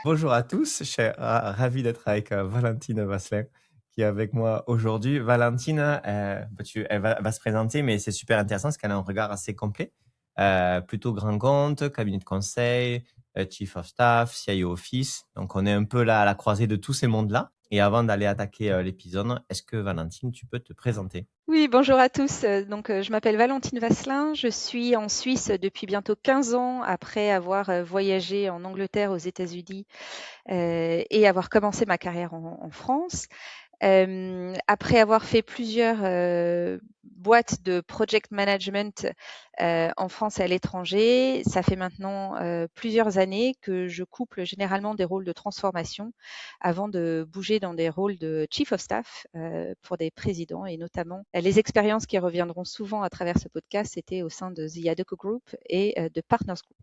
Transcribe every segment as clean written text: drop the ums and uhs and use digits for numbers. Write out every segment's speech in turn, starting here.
Bonjour à tous, je suis ravi d'être avec Valentine Vasselin qui est avec moi aujourd'hui. Valentine, elle va se présenter, mais c'est super intéressant parce qu'elle a un regard assez complet. Plutôt grand compte, cabinet de conseil, chief of staff, CIO office. Donc on est un peu là à la croisée de tous ces mondes-là. Et avant d'aller attaquer l'épisode, est-ce que Valentine, tu peux te présenter? Oui, bonjour à tous. Je m'appelle Valentine Vasselin. Je suis en Suisse depuis bientôt 15 ans après avoir voyagé en Angleterre, aux États-Unis et avoir commencé ma carrière en France. Après avoir fait plusieurs boîtes de project management en France et à l'étranger, ça fait maintenant plusieurs années que je couple généralement des rôles de transformation avant de bouger dans des rôles de chief of staff pour des présidents, et notamment les expériences qui reviendront souvent à travers ce podcast, c'était au sein de The Adecco Group et de Partners Group.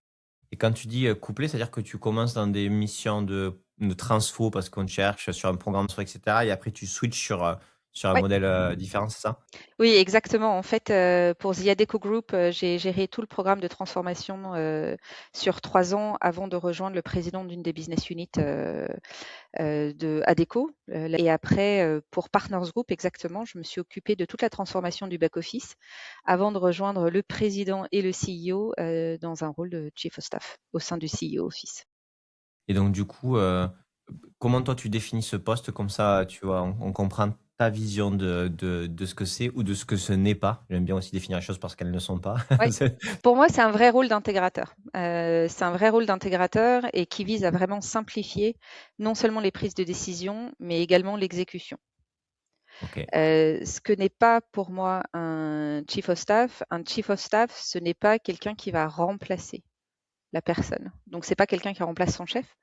Et quand tu dis couplé, c'est-à-dire que tu commences dans des missions de transfo parce qu'on te cherche sur un programme, etc. Et après tu switches sur un Ouais. modèle différent, c'est ça? Oui, exactement. En fait, pour The Adecco Group, j'ai géré tout le programme de transformation sur 3 ans avant de rejoindre le président d'une des business units de Adecco. Et après, pour Partners Group, exactement, je me suis occupée de toute la transformation du back-office avant de rejoindre le président et le CEO dans un rôle de Chief of Staff au sein du CEO Office. Et donc du coup, comment toi tu définis ce poste comme ça, tu vois, on comprend ta vision de ce que c'est ou de ce que ce n'est pas. J'aime bien aussi définir les choses parce qu'elles ne sont pas. Ouais. Pour moi, c'est un vrai rôle d'intégrateur. C'est un vrai rôle d'intégrateur et qui vise à vraiment simplifier non seulement les prises de décision, mais également l'exécution. Ok. Ce que n'est pas pour moi un chief of staff. Un chief of staff, ce n'est pas quelqu'un qui va remplacer la personne. Donc, c'est pas quelqu'un qui remplace son chef,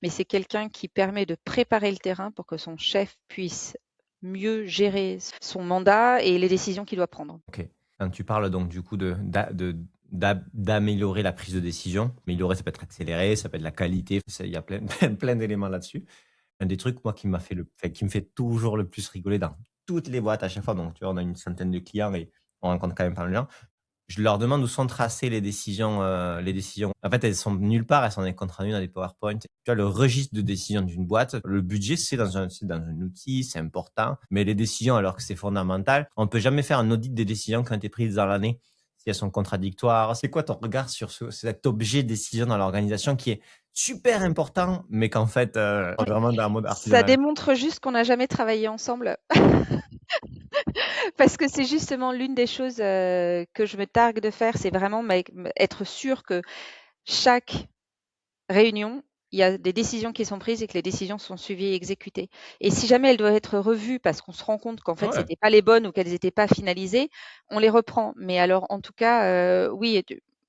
mais c'est quelqu'un qui permet de préparer le terrain pour que son chef puisse mieux gérer son mandat et les décisions qu'il doit prendre. Ok. Quand tu parles donc du coup d'améliorer la prise de décision, améliorer ça peut être accéléré, ça peut être la qualité, il y a plein, plein d'éléments là-dessus. Un des trucs, moi, enfin, qui me fait toujours le plus rigoler dans toutes les boîtes à chaque fois, donc tu vois, on a une centaine de clients et on rencontre quand même pas mal de gens. Je leur demande où sont tracées les décisions, les décisions. En fait, elles sont nulle part, elles sont dans des comptes rendus, dans des PowerPoint. Tu vois, le registre de décision d'une boîte, le budget, c'est dans un outil, c'est important, mais les décisions, alors que c'est fondamental, on peut jamais faire un audit des décisions qui ont été prises dans l'année, si elles sont contradictoires. C'est quoi ton regard sur cet objet de décision dans l'organisation qui est super important, mais qu'en fait, on est vraiment dans un mode Ça artisanal? démontre juste qu'on n'a jamais travaillé ensemble. Parce que c'est justement l'une des choses que je me targue de faire, c'est vraiment être sûr que chaque réunion, il y a des décisions qui sont prises et que les décisions sont suivies et exécutées. Et si jamais elles doivent être revues parce qu'on se rend compte qu'en fait, Ouais. c'était pas les bonnes ou qu'elles n'étaient pas finalisées, on les reprend. Mais alors, en tout cas, oui,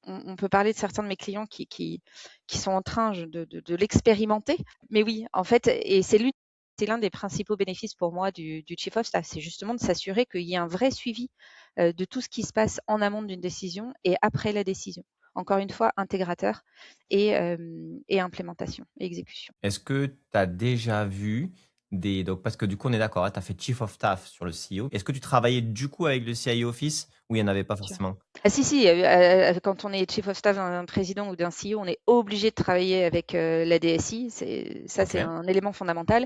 on peut parler de certains de mes clients qui sont en train de l'expérimenter. Mais oui, en fait, et c'est l'un des principaux bénéfices pour moi du Chief of Staff, c'est justement de s'assurer qu'il y ait un vrai suivi de tout ce qui se passe en amont d'une décision et après la décision. Encore une fois, intégrateur et implémentation et exécution. Est-ce que tu as déjà vu donc parce que du coup, on est d'accord, tu as fait Chief of Staff sur le CEO. Est-ce que tu travaillais du coup avec le CIO Office ou il n'y en avait pas Sûr. forcément? Ah si, si, quand on est chief of staff d'un président ou d'un CEO, on est obligé de travailler avec la DSI. C'est OK. un élément fondamental.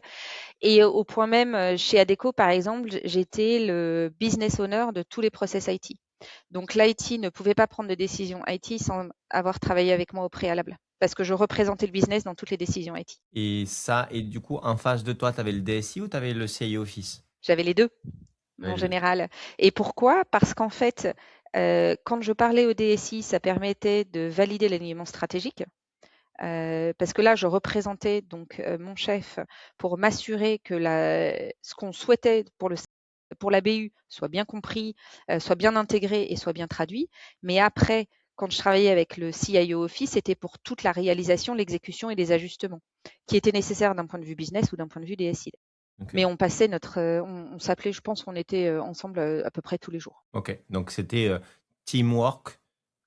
Et au point même, chez Adecco, par exemple, j'étais le business owner de tous les process IT. Donc l'IT ne pouvait pas prendre de décision IT sans avoir travaillé avec moi au préalable, parce que je représentais le business dans toutes les décisions IT. Et du coup, en face de toi, tu avais le DSI ou tu avais le CIO Office? J'avais les 2 Tu avais en les 2. général. Et pourquoi? Parce qu'en fait, quand je parlais au DSI, ça permettait de valider l'alignement stratégique. Parce que là, je représentais donc mon chef pour m'assurer que ce qu'on souhaitait pour la BU soit bien compris, soit bien intégré et soit bien traduit. Mais après, quand je travaillais avec le CIO Office, c'était pour toute la réalisation, l'exécution et les ajustements qui étaient nécessaires d'un point de vue business ou d'un point de vue DSI. OK. Mais on passait on s'appelait, je pense qu'on était ensemble à peu près tous les jours. OK. Donc c'était, teamwork,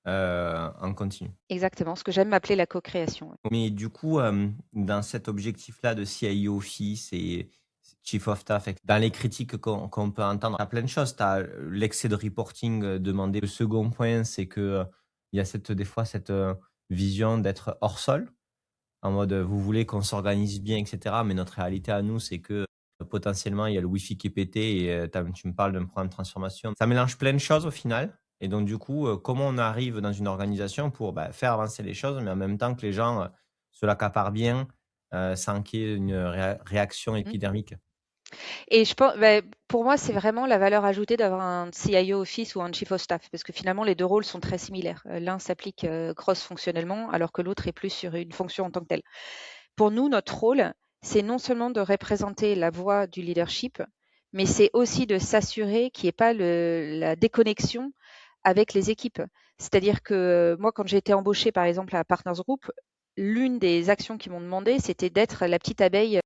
en continu. Exactement, ce que j'aime appeler la co-création. Ouais. Mais du coup, dans cet objectif-là de CIO Office et Chief of Staff, dans les critiques qu'on peut entendre, tu as plein de choses. Tu as l'excès de reporting demandé. Le second point, c'est que il y a des fois cette vision d'être hors sol. en mode, vous voulez qu'on s'organise bien et cetera, mais notre réalité à nous, c'est que, potentiellement, il y a le wifi qui est pété et tu me parles d'un programme de transformation. Ça mélange plein de choses au final et donc du coup, comment on arrive dans une organisation pour, bah, faire avancer les choses, mais en même temps que les gens, se l'accaparent bien, sans qu'il y ait une réaction Mmh. épidermique? Et pour moi, c'est vraiment la valeur ajoutée d'avoir un CIO Office ou un Chief of Staff, parce que finalement, les 2 rôles sont très similaires. L'un s'applique, cross-fonctionnellement, alors que l'autre est plus sur une fonction en tant que telle. Pour nous, notre rôle, c'est non seulement de représenter la voix du leadership, mais c'est aussi de s'assurer qu'il n'y ait pas la déconnexion avec les équipes. C'est-à-dire que moi, quand j'ai été embauchée, par exemple, à Partners Group, l'une des actions qu'ils m'ont demandé, c'était d'être la petite abeille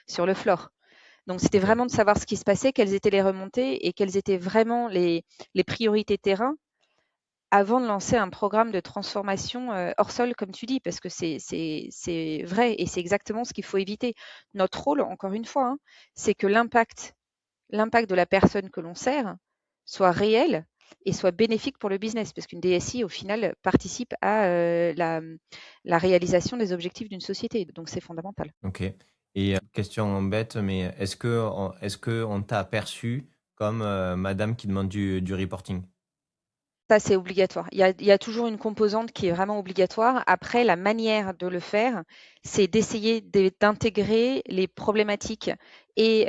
sur le floor. Donc, c'était OK. vraiment de savoir ce qui se passait, quelles étaient les remontées et quelles étaient vraiment les priorités terrain avant de lancer un programme de transformation hors sol, comme tu dis, parce que c'est vrai et c'est exactement ce qu'il faut éviter. Notre rôle, encore une fois, hein, c'est que l'impact de la personne que l'on sert soit réel et soit bénéfique pour le business, parce qu'une DSI, au final, participe à la réalisation des objectifs d'une société. Donc, c'est fondamental. OK et question bête, mais est-ce qu'on t'a aperçu comme, madame qui demande du reporting? Ça, c'est obligatoire. Il y a toujours une composante qui est vraiment obligatoire. Après, la manière de le faire, c'est d'essayer d'intégrer les problématiques et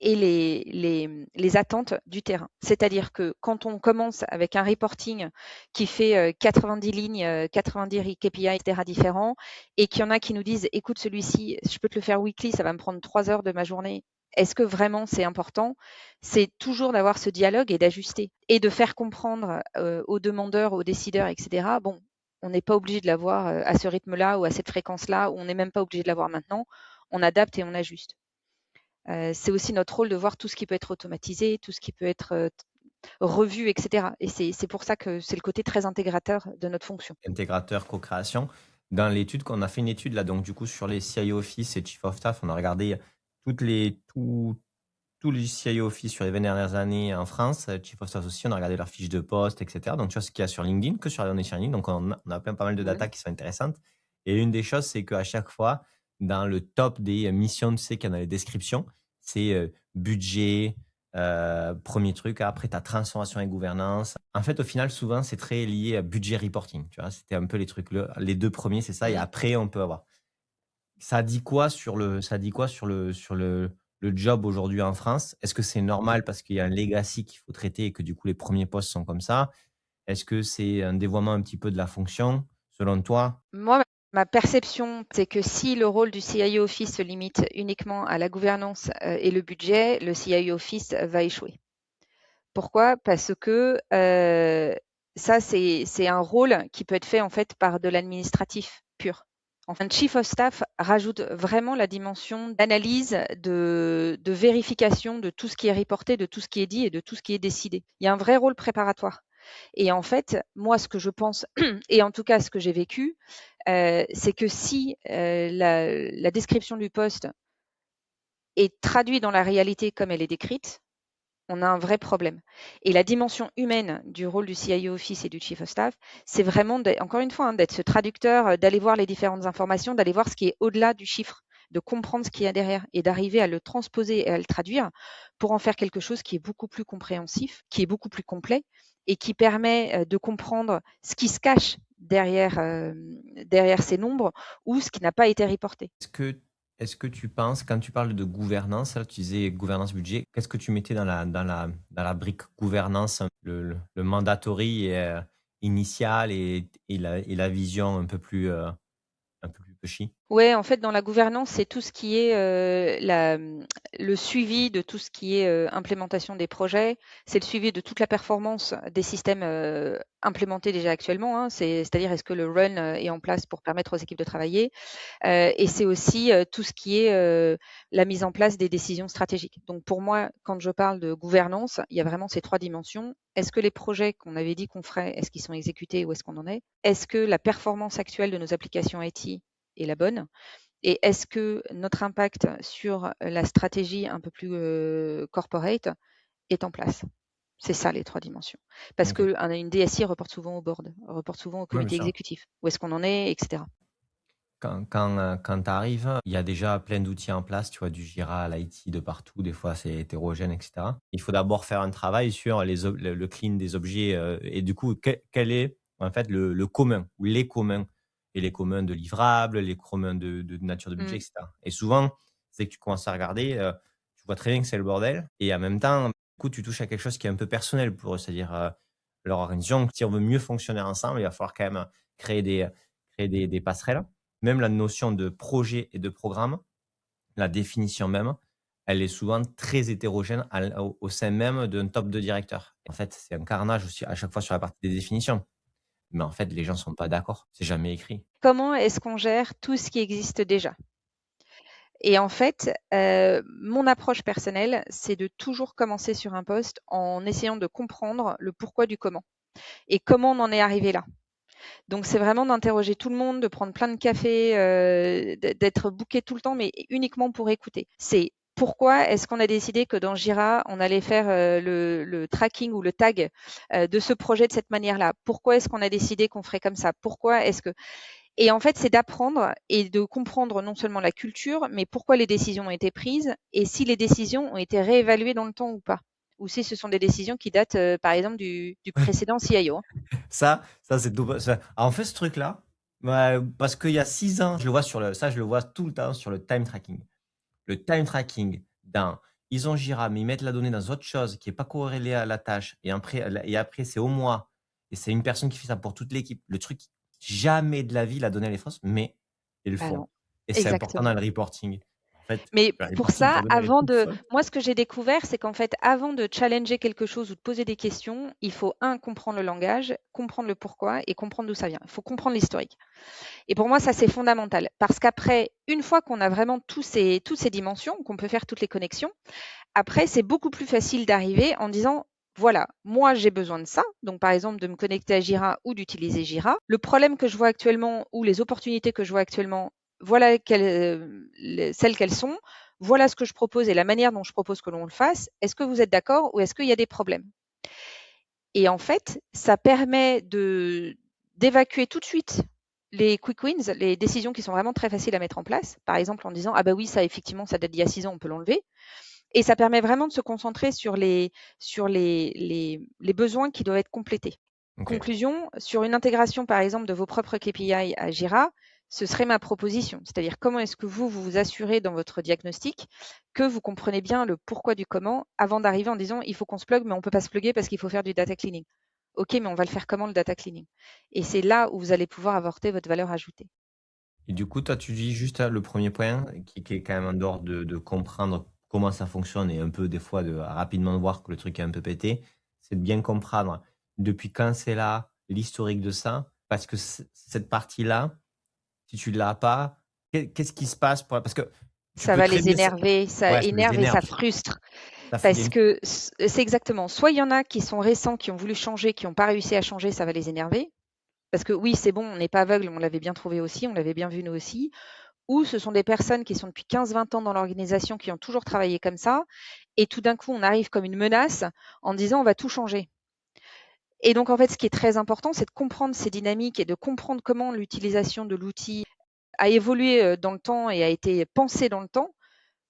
les attentes du terrain. C'est-à-dire que quand on commence avec un reporting qui fait 90 lignes, 90 KPI, etc. différents, et qu'il y en a qui nous disent, écoute, celui-ci, je peux te le faire weekly, ça va me prendre 3 heures de ma journée. Est-ce que vraiment c'est important? C'est toujours d'avoir ce dialogue et d'ajuster et de faire comprendre, aux demandeurs, aux décideurs et cetera, bon, on n'est pas obligé de l'avoir, à ce rythme-là ou à cette fréquence-là, ou on n'est même pas obligé de l'avoir maintenant. On adapte et on ajuste. C'est aussi notre rôle de voir tout ce qui peut être automatisé, tout ce qui peut être, revu et cetera, et c'est pour ça que c'est le côté très intégrateur de notre fonction. Intégrateur, co-création. Dans l'étude qu'on a fait une étude là, donc du coup sur les CIO Office et Chief of Staff, on a regardé tous les CIO Office sur les 20 dernières années en France, Chief of Staff aussi, on a regardé leurs fiches de poste et cetera. Donc tu vois ce qu'il y a sur LinkedIn, que sur les données sur LinkedIn, donc on a plein pas mal de Mmh. data qui sont intéressantes et une des choses, c'est qu'à chaque fois, dans le top des missions, tu sais, qu'il y a dans les descriptions, c'est, budget, 1er truc, après tu as transformation et gouvernance. En fait, au final, souvent, c'est très lié à budget reporting, tu vois? C'était un peu les trucs, les 2 premiers, c'est ça et Mmh. après on peut avoir ça dit quoi sur le job aujourd'hui en France? Est-ce que c'est normal parce qu'il y a un legacy qu'il faut traiter et que du coup les premiers postes sont comme ça? Est-ce que c'est un dévoiement un petit peu de la fonction, selon toi? Moi, ma perception, c'est que si le rôle du CIO Office se limite uniquement à la gouvernance, et le budget, le CIO Office va échouer. Pourquoi? Parce que, ça, c'est un rôle qui peut être fait, en fait, par de l'administratif pur. Enfin, Chief of Staff rajoute vraiment la dimension d'analyse, de vérification de tout ce qui est reporté, de tout ce qui est dit et de tout ce qui est décidé. Il y a un vrai rôle préparatoire et en fait, moi, ce que je pense et en tout cas ce que j'ai vécu, c'est que si, la description du poste est traduite dans la réalité comme elle est décrite, on a un vrai problème. Et la dimension humaine du rôle du CIO Office et du Chief of Staff, c'est vraiment, encore une fois, hein, d'être ce traducteur, d'aller voir les différentes informations, d'aller voir ce qui est au-delà du chiffre, de comprendre ce qu'il y a derrière et d'arriver à le transposer et à le traduire pour en faire quelque chose qui est beaucoup plus compréhensif, qui est beaucoup plus complet et qui permet de comprendre ce qui se cache derrière ces nombres ou ce qui n'a pas été reporté. Est-ce que tu penses, quand tu parles de gouvernance, là, tu disais gouvernance budget, qu'est-ce que tu mettais dans la brique gouvernance, le mandatory, initial et la vision un peu plus pushy? Ouais, en fait, dans la gouvernance, c'est tout ce qui est, le suivi de tout ce qui est, implémentation des projets. C'est le suivi de toute la performance des systèmes, implémentés déjà actuellement, hein. C'est-à-dire est-ce que le run, est en place pour permettre aux équipes de travailler? Et c'est aussi, tout ce qui est, la mise en place des décisions stratégiques. Donc pour moi, quand je parle de gouvernance, il y a vraiment ces 3 dimensions. Est-ce que les projets qu'on avait dit qu'on ferait, est-ce qu'ils sont exécutés? Où est-ce qu'on en est? Est-ce que la performance actuelle de nos applications IT est la bonne? Et est-ce que notre impact sur la stratégie un peu plus, corporate est en place? C'est ça les 3 dimensions. Parce OK. qu'une DSI reporte souvent au board, reporte souvent au Ouais, bien comité sûr. exécutif. Où est-ce qu'on en est et cetera. Quand tu arrives, il y a déjà plein d'outils en place, tu vois? Du Jira à l'IT de partout, des fois c'est hétérogène et cetera. Il faut d'abord faire un travail sur les ob le clean des objets, et du coup, quel est en fait le commun ou les communs? Et les communs de livrables, les communs de nature de budget et Mmh. cetera. Et souvent, c'est que tu commences à regarder, tu vois très bien que c'est le bordel et en même temps, du coup, tu touches à quelque chose qui est un peu personnel pour eux. C'est-à-dire, leur organisation, si on veut mieux fonctionner ensemble, il va falloir quand même créer des passerelles. Même la notion de projet et de programme, la définition même, elle est souvent très hétérogène au sein même d'un top de directeur. En fait, c'est un carnage aussi à chaque fois sur la partie des définitions. Mais en fait, les gens sont pas d'accord. C'est jamais écrit. Comment est-ce qu'on gère tout ce qui existe déjà? Et en fait, mon approche personnelle, c'est de toujours commencer sur un poste en essayant de comprendre le pourquoi du comment et comment on en est arrivé là. Donc c'est vraiment d'interroger tout le monde, de prendre plein de cafés, d'être booké tout le temps, mais uniquement pour écouter. C'est pourquoi est-ce qu'on a décidé que dans Jira, on allait faire le tracking ou le tag de ce projet de cette manière-là? Pourquoi est-ce qu'on a décidé qu'on ferait comme ça? Pourquoi est-ce que... Et en fait, c'est d'apprendre et de comprendre non seulement la culture, mais pourquoi les décisions ont été prises et si les décisions ont été réévaluées dans le temps ou pas. Ou si ce sont des décisions qui datent, par exemple, du précédent CIO, hein. Ça c'est tout ça en fait, ce truc-là, bah, parce qu'il y a 6 ans, je le vois tout le temps sur le time tracking. Le time tracking dans ils ont Jira, mais ils mettent la donnée dans autre chose qui est pas corrélée à la tâche et après c'est au mois et c'est une personne qui fait ça pour toute l'équipe. Le truc, jamais de la vie la donnée elle est fausse, mais ils le Bah font non, et c'est important dans exactement. le reporting. En fait, Mais le pour reporting, ta ça, donnée elle est toute seule. moi, ce que j'ai découvert, c'est qu'en fait, avant de challenger quelque chose ou de poser des questions, il faut, un, comprendre le langage, comprendre le pourquoi et comprendre d'où ça vient. Il faut comprendre l'historique. Et pour moi, ça, c'est fondamental. Parce qu'après, une fois qu'on a vraiment toutes ces dimensions, qu'on peut faire toutes les connexions, après, c'est beaucoup plus facile d'arriver en disant, voilà, moi, j'ai besoin de ça. Donc, par exemple, de me connecter à Jira ou d'utiliser Jira. Le problème que je vois actuellement ou les opportunités que je vois actuellement, voilà celles qu'elles sont. Voilà ce que je propose et la manière dont je propose que l'on le fasse. Est-ce que vous êtes d'accord ou est-ce qu'il y a des problèmes? Et en fait, ça permet d'évacuer tout de suite les quick wins, les décisions qui sont vraiment très faciles à mettre en place. Par exemple, en disant, ah bah oui, ça, effectivement, ça date d'il y a 6 ans, on peut l'enlever. Et ça permet vraiment de se concentrer sur les besoins qui doivent être complétés. OK. Conclusion, sur une intégration, par exemple, de vos propres KPI à Jira, ce serait ma proposition. C'est-à-dire comment est-ce que vous vous assurez dans votre diagnostic que vous comprenez bien le pourquoi du comment avant d'arriver en disant il faut qu'on se plug, mais on ne peut pas se plugger parce qu'il faut faire du data cleaning. OK, mais on va le faire comment le data cleaning? Et c'est là où vous allez pouvoir apporter votre valeur ajoutée. Et du coup, toi, tu dis juste, le premier point qui est quand même en dehors de comprendre comment ça fonctionne et un peu des fois de rapidement voir que le truc est un peu pété, c'est de bien comprendre depuis quand c'est là, l'historique de ça. Parce que cette partie-là, si tu l'as pas, qu'est-ce qui se passe parce que tu Ça peux va très les bien énerver, ça ouais, ça les énerve et énerve, ça frustre. ça fout des Parce que c'est exactement, soit il y en a qui sont récents, qui ont voulu changer, qui n'ont pas réussi à changer, ça va les énerver. Parce que oui, c'est bon, on n'est pas aveugle, on l'avait bien trouvé aussi, on l'avait bien vu nous aussi. Ou ce sont des personnes qui sont depuis 15-20 ans dans l'organisation, qui ont toujours travaillé comme ça. Et tout d'un coup, on arrive comme une menace en disant on va tout changer. Et donc, en fait, ce qui est très important, c'est de comprendre ces dynamiques et de comprendre comment l'utilisation de l'outil a évolué dans le temps et a été pensé dans le temps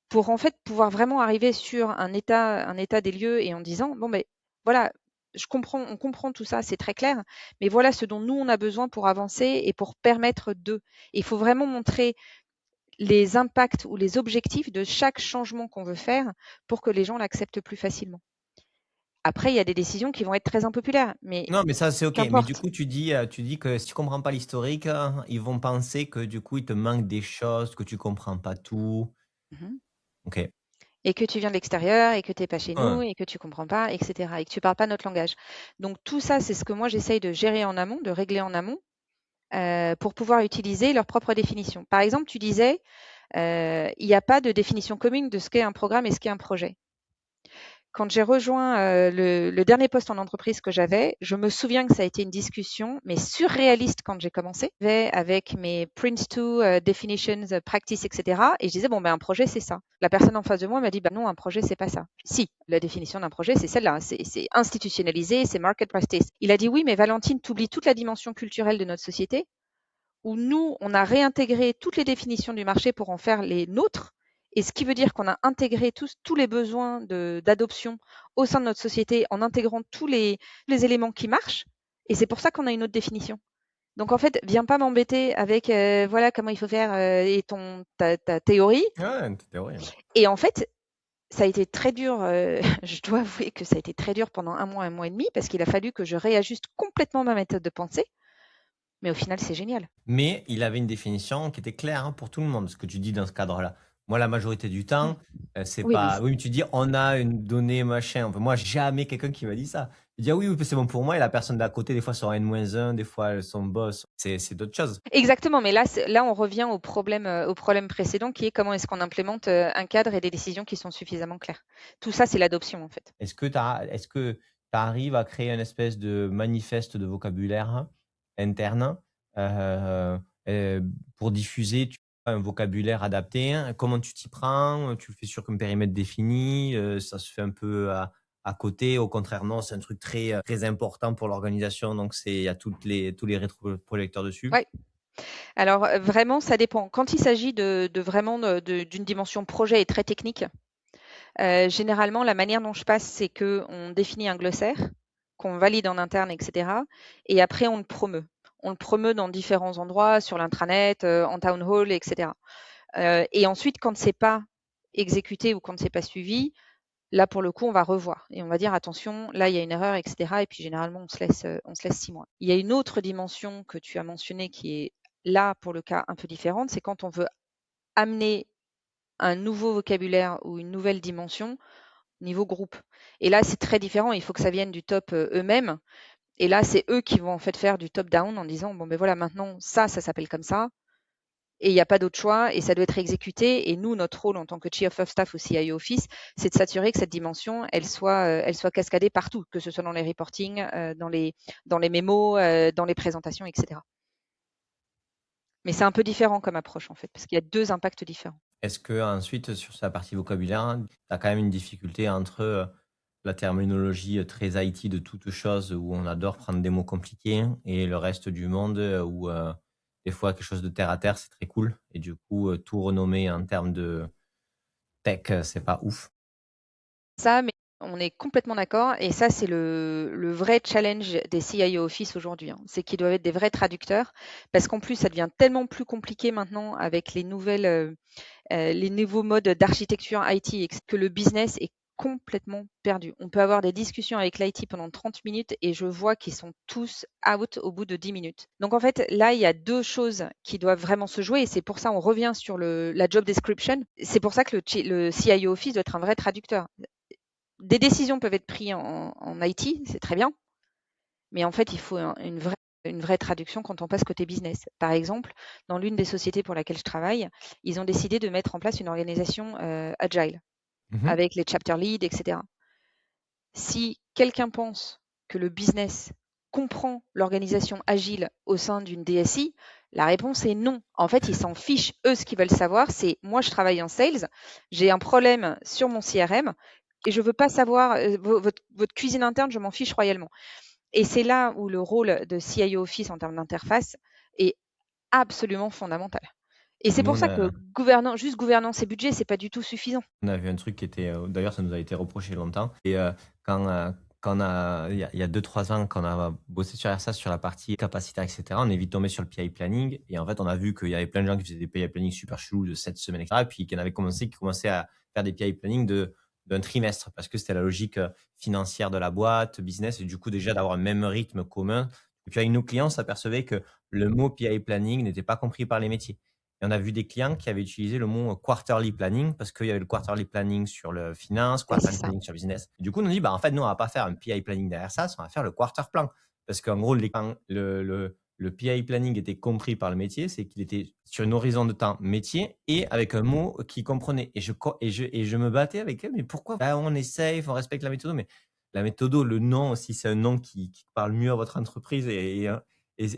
pour en fait pouvoir vraiment arriver sur un état des lieux et en disant bon ben voilà, on comprend tout ça, c'est très clair, mais voilà ce dont nous on a besoin pour avancer et pour permettre de. Il faut vraiment montrer les impacts ou les objectifs de chaque changement qu'on veut faire pour que les gens l'acceptent plus facilement. Après, il y a des décisions qui vont être très impopulaires, mais non, mais ça, c'est OK. Mais du qu'importe. coup, tu dis que si tu comprends pas l'historique, ils vont penser que du coup, il te manque des choses, que tu comprends pas tout. Mhm. OK. Et que tu viens de l'extérieur et que tu n'es pas chez nous Hein. et que tu comprends pas, etc. Et que tu parles pas notre langage. Donc tout ça, c'est ce que moi j'essaye de gérer en amont, de régler en amont pour pouvoir utiliser leur propre définition. Par exemple, tu disais, il n'y a pas de définition commune de ce qu'est un programme et ce qu'est un projet. Quand j'ai rejoint le dernier poste en entreprise que j'avais, je me souviens que ça a été une discussion, mais surréaliste quand j'ai commencé, avec mes Prince2 definitions, practice, etc. Et je disais, bon, ben, un projet, c'est ça. La personne en face de moi m'a dit, bah non, un projet, c'est pas ça. Si, la définition d'un projet, c'est celle-là. C'est institutionnalisé, c'est market practice. Il a dit, oui, mais Valentine, tu oublies toute la dimension culturelle de notre société où nous, on a réintégré toutes les définitions du marché pour en faire les nôtres. Et ce qui veut dire qu'on a intégré tous les besoins d'adoption au sein de notre société en intégrant tous les éléments qui marchent. Et c'est pour ça qu'on a une autre définition. Donc en fait, viens pas m'embêter avec voilà comment il faut faire et ta théorie. Ouais, c'était vrai. Et en fait, ça a été très dur. Je dois avouer que ça a été très dur pendant un mois et demi, parce qu'il a fallu que je réajuste complètement ma méthode de pensée. Mais au final, c'est génial. Mais il avait une définition qui était claire, hein, pour tout le monde, ce que tu dis dans ce cadre-là. Moi, la majorité du Mm. temps, c'est Oui, mais pas. Oui, mais tu dis, on a une donnée, machin. Enfin, moi, jamais quelqu'un qui m'a dit ça. Il dit, ah oui, oui, c'est bon pour moi, et la personne d'à côté, des fois, sera N-1, des fois, son boss. C'est d'autres choses. exactement. Mais là, on revient au problème précédent, qui est comment est-ce qu'on implémente un cadre et des décisions qui sont suffisamment claires. Tout ça, c'est l'adoption, en fait. Est-ce que tu arrives à créer une espèce de manifeste de vocabulaire interne euh, euh, pour diffuser un vocabulaire adapté, hein? Comment tu t'y prends? Tu le fais sur un périmètre défini? Ça se fait un peu à côté? Au contraire, non, c'est un truc très important pour l'organisation, donc il y a tous les rétroprojecteurs dessus. Ouais. Alors vraiment, ça dépend. Quand il s'agit de vraiment d'une dimension projet et très technique, généralement, la manière dont je passe, c'est qu'on définit un glossaire, qu'on valide en interne, etc. Et après, on le promeut. On le promeut dans différents endroits, sur l'intranet, en town hall, etc. Et ensuite, quand c'est pas exécuté ou quand c'est pas suivi, là, pour le coup, on va revoir et on va dire attention, là, il y a une erreur, etc. Et puis généralement, on se laisse 6 mois. Il y a une autre dimension que tu as mentionnée qui est là, pour le cas, un peu différente, c'est quand on veut amener un nouveau vocabulaire ou une nouvelle dimension niveau groupe. Et là, c'est très différent. Il faut que ça vienne du top eux-mêmes. Et là, c'est eux qui vont en fait faire du top-down en disant bon ben voilà, maintenant ça s'appelle comme ça. Et il n'y a pas d'autre choix et ça doit être exécuté. Et nous, notre rôle en tant que Chief of Staff ou CIO Office, c'est de s'assurer que cette dimension, elle soit cascadée partout, que ce soit dans les reportings, dans les mémos, dans les présentations, etc. Mais c'est un peu différent comme approche en fait, parce qu'il y a deux impacts différents. Est-ce que ensuite, sur sa partie vocabulaire, tu as quand même une difficulté entre la terminologie très IT de toutes choses où on adore prendre des mots compliqués et le reste du monde où des fois quelque chose de terre à terre, c'est très cool et du coup, tout renommer en termes de tech, c'est pas ouf. Ça, mais on est complètement d'accord. Et ça, c'est le vrai challenge des CIO Office aujourd'hui, hein. C'est qu'ils doivent être des vrais traducteurs, parce qu'en plus, ça devient tellement plus compliqué maintenant avec les nouveaux modes d'architecture IT, que le business est complètement perdu. On peut avoir des discussions avec l'IT pendant 30 minutes et je vois qu'ils sont tous out au bout de 10 minutes. Donc en fait, là, il y a deux choses qui doivent vraiment se jouer et c'est pour ça on revient sur la job description. C'est pour ça que le CIO Office doit être un vrai traducteur. Des décisions peuvent être prises en IT, c'est très bien, mais en fait, il faut une vraie traduction quand on passe côté business. Par exemple, dans l'une des sociétés pour laquelle je travaille, ils ont décidé de mettre en place une organisation agile Mhm. avec les chapter leads, etc. Si quelqu'un pense que le business comprend l'organisation agile au sein d'une DSI, la réponse est non. En fait, ils s'en fichent. Eux, ce qu'ils veulent savoir, c'est moi, je travaille en sales, j'ai un problème sur mon CRM et je veux pas savoir votre cuisine interne, je m'en fiche royalement. Et c'est là où le rôle de CIO Office en termes d'interface est absolument fondamental. Et c'est Nous, pour ça que juste gouvernance et budget, c'est pas du tout suffisant. on a vu un truc qui était, d'ailleurs, ça nous a été reproché longtemps. Et quand il y a 2-3 ans, quand on a bossé sur RSA, sur la partie capacitaire, etc., on est vite tombé sur le PI planning. Et en fait, on a vu qu'il y avait plein de gens qui faisaient des PI planning super chelous de 7 semaines, etc. Et puis qui commençaient à faire des PI planning d'un trimestre parce que c'était la logique financière de la boîte, business. Et du coup, déjà, d'avoir un même rythme commun. Et puis, avec nos clients, on s'apercevait que le mot PI planning n'était pas compris par les métiers. Et on a vu des clients qui avaient utilisé le mot quarterly planning parce qu'il y avait le quarterly planning sur le finance, Et c'est quarterly ça. planning sur le business. Et du coup, on a dit, bah, en fait, nous, on va pas faire un PI planning derrière ça, on va faire le quarter plan. Parce qu'en gros, quand le PI planning était compris par le métier, c'est qu'il était sur une horizon de temps métier et avec un mot qui comprenait. Et je me battais avec elle, mais pourquoi? Bah, on est safe, on respecte la méthode, mais la méthode, le nom aussi, c'est un nom qui parle mieux à votre entreprise et